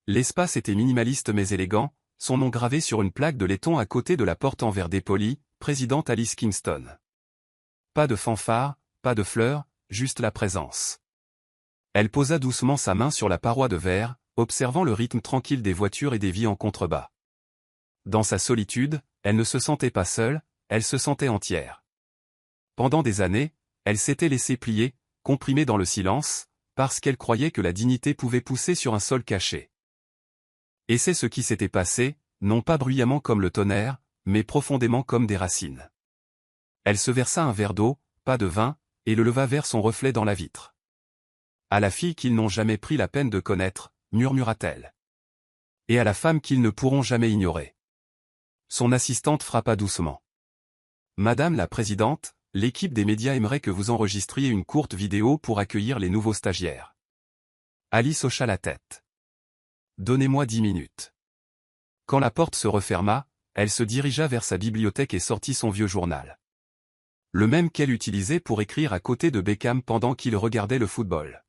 L'espace était minimaliste mais élégant, son nom gravé sur une plaque de laiton à côté de la porte en verre dépoli, présidente Alice Kingston. Pas de fanfare, pas de fleurs, juste la présence. Elle posa doucement sa main sur la paroi de verre, observant le rythme tranquille des voitures et des vies en contrebas. Dans sa solitude, elle ne se sentait pas seule, elle se sentait entière. Pendant des années, elle s'était laissée plier, comprimée dans le silence, parce qu'elle croyait que la dignité pouvait pousser sur un sol caché. Et c'est ce qui s'était passé, non pas bruyamment comme le tonnerre, mais profondément comme des racines. Elle se versa un verre d'eau, pas de vin, et le leva vers son reflet dans la vitre. « À la fille qu'ils n'ont jamais pris la peine de connaître, » murmura-t-elle. « Et à la femme qu'ils ne pourront jamais ignorer. » Son assistante frappa doucement. « Madame la Présidente, l'équipe des médias aimerait que vous enregistriez une courte vidéo pour accueillir les nouveaux stagiaires. » Alice hocha la tête. « Donnez-moi 10 minutes. » Quand la porte se referma, elle se dirigea vers sa bibliothèque et sortit son vieux journal. Le même qu'elle utilisait pour écrire à côté de Beckham pendant qu'il regardait le football.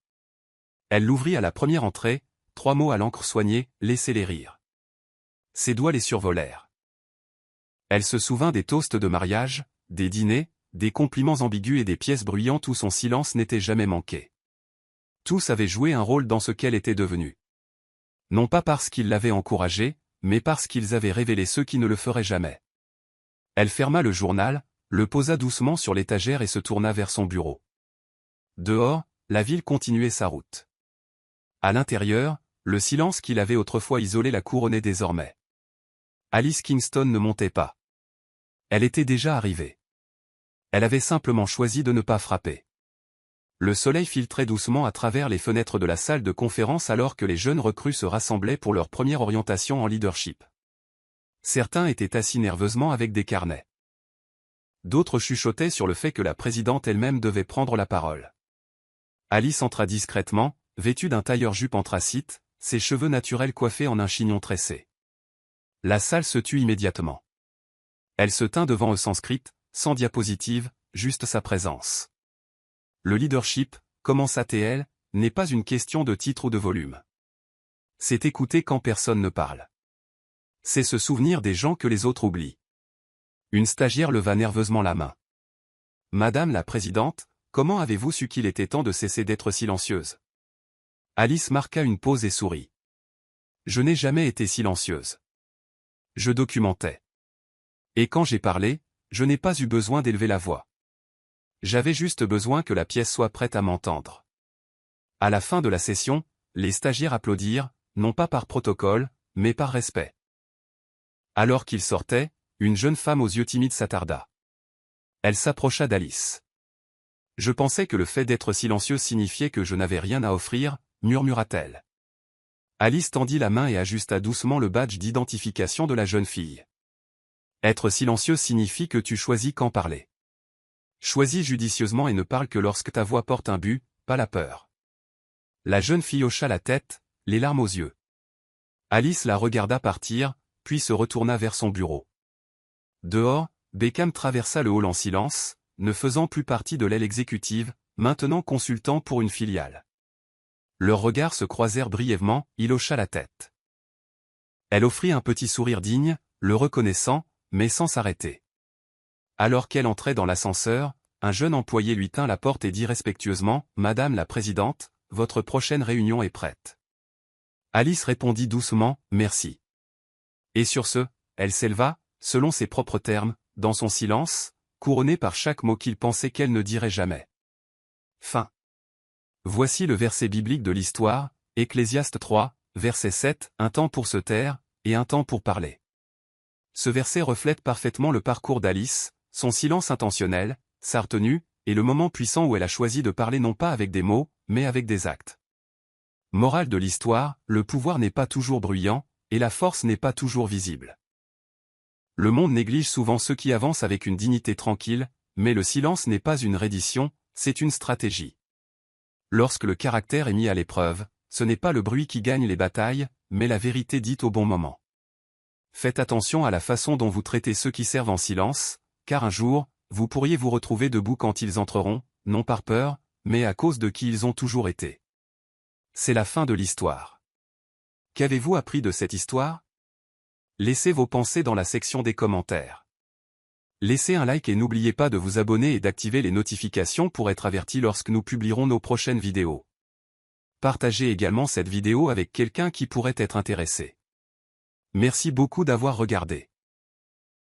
Elle l'ouvrit à la première entrée, 3 mots à l'encre soignée, « Laissez-les rire. » Ses doigts les survolèrent. Elle se souvint des toasts de mariage, des dîners, des compliments ambigus et des pièces bruyantes où son silence n'était jamais manqué. Tous avaient joué un rôle dans ce qu'elle était devenue. Non pas parce qu'ils l'avaient encouragée, mais parce qu'ils avaient révélé ceux qui ne le feraient jamais. Elle ferma le journal, le posa doucement sur l'étagère et se tourna vers son bureau. Dehors, la ville continuait sa route. À l'intérieur, le silence qui l'avait autrefois isolée la couronnait désormais. Alice Kingston ne montait pas. Elle était déjà arrivée. Elle avait simplement choisi de ne pas frapper. Le soleil filtrait doucement à travers les fenêtres de la salle de conférence alors que les jeunes recrues se rassemblaient pour leur première orientation en leadership. Certains étaient assis nerveusement avec des carnets. D'autres chuchotaient sur le fait que la présidente elle-même devait prendre la parole. Alice entra discrètement, vêtue d'un tailleur-jupe anthracite, ses cheveux naturels coiffés en un chignon tressé. La salle se tut immédiatement. Elle se tint devant eux sans script, sans diapositive, juste sa présence. Le leadership, commença-t-elle, n'est pas une question de titre ou de volume. C'est écouter quand personne ne parle. C'est se souvenir des gens que les autres oublient. Une stagiaire leva nerveusement la main. Madame la présidente, comment avez-vous su qu'il était temps de cesser d'être silencieuse? Alice marqua une pause et sourit. Je n'ai jamais été silencieuse. Je documentais. Et quand j'ai parlé, je n'ai pas eu besoin d'élever la voix. J'avais juste besoin que la pièce soit prête à m'entendre. À la fin de la session, les stagiaires applaudirent, non pas par protocole, mais par respect. Alors qu'ils sortaient, une jeune femme aux yeux timides s'attarda. Elle s'approcha d'Alice. Je pensais que le fait d'être silencieuse signifiait que je n'avais rien à offrir, murmura-t-elle. Alice tendit la main et ajusta doucement le badge d'identification de la jeune fille. Être silencieuse signifie que tu choisis quand parler. Choisis judicieusement et ne parle que lorsque ta voix porte un but, pas la peur. La jeune fille hocha la tête, les larmes aux yeux. Alice la regarda partir, puis se retourna vers son bureau. Dehors, Beckham traversa le hall en silence, ne faisant plus partie de l'aile exécutive, maintenant consultant pour une filiale. Leurs regards se croisèrent brièvement, il hocha la tête. Elle offrit un petit sourire digne, le reconnaissant, mais sans s'arrêter. Alors qu'elle entrait dans l'ascenseur, un jeune employé lui tint la porte et dit respectueusement, « Madame la présidente, votre prochaine réunion est prête. » Alice répondit doucement, « Merci. » Et sur ce, elle s'éleva, selon ses propres termes, dans son silence, couronnée par chaque mot qu'il pensait qu'elle ne dirait jamais. Fin. Voici le verset biblique de l'histoire, Ecclésiaste 3, verset 7, un temps pour se taire, et un temps pour parler. Ce verset reflète parfaitement le parcours d'Alice, son silence intentionnel, sa retenue, et le moment puissant où elle a choisi de parler non pas avec des mots, mais avec des actes. Morale de l'histoire, le pouvoir n'est pas toujours bruyant, et la force n'est pas toujours visible. Le monde néglige souvent ceux qui avancent avec une dignité tranquille, mais le silence n'est pas une reddition, c'est une stratégie. Lorsque le caractère est mis à l'épreuve, ce n'est pas le bruit qui gagne les batailles, mais la vérité dite au bon moment. Faites attention à la façon dont vous traitez ceux qui servent en silence, car un jour, vous pourriez vous retrouver debout quand ils entreront, non par peur, mais à cause de qui ils ont toujours été. C'est la fin de l'histoire. Qu'avez-vous appris de cette histoire? Laissez vos pensées dans la section des commentaires. Laissez un like et n'oubliez pas de vous abonner et d'activer les notifications pour être averti lorsque nous publierons nos prochaines vidéos. Partagez également cette vidéo avec quelqu'un qui pourrait être intéressé. Merci beaucoup d'avoir regardé.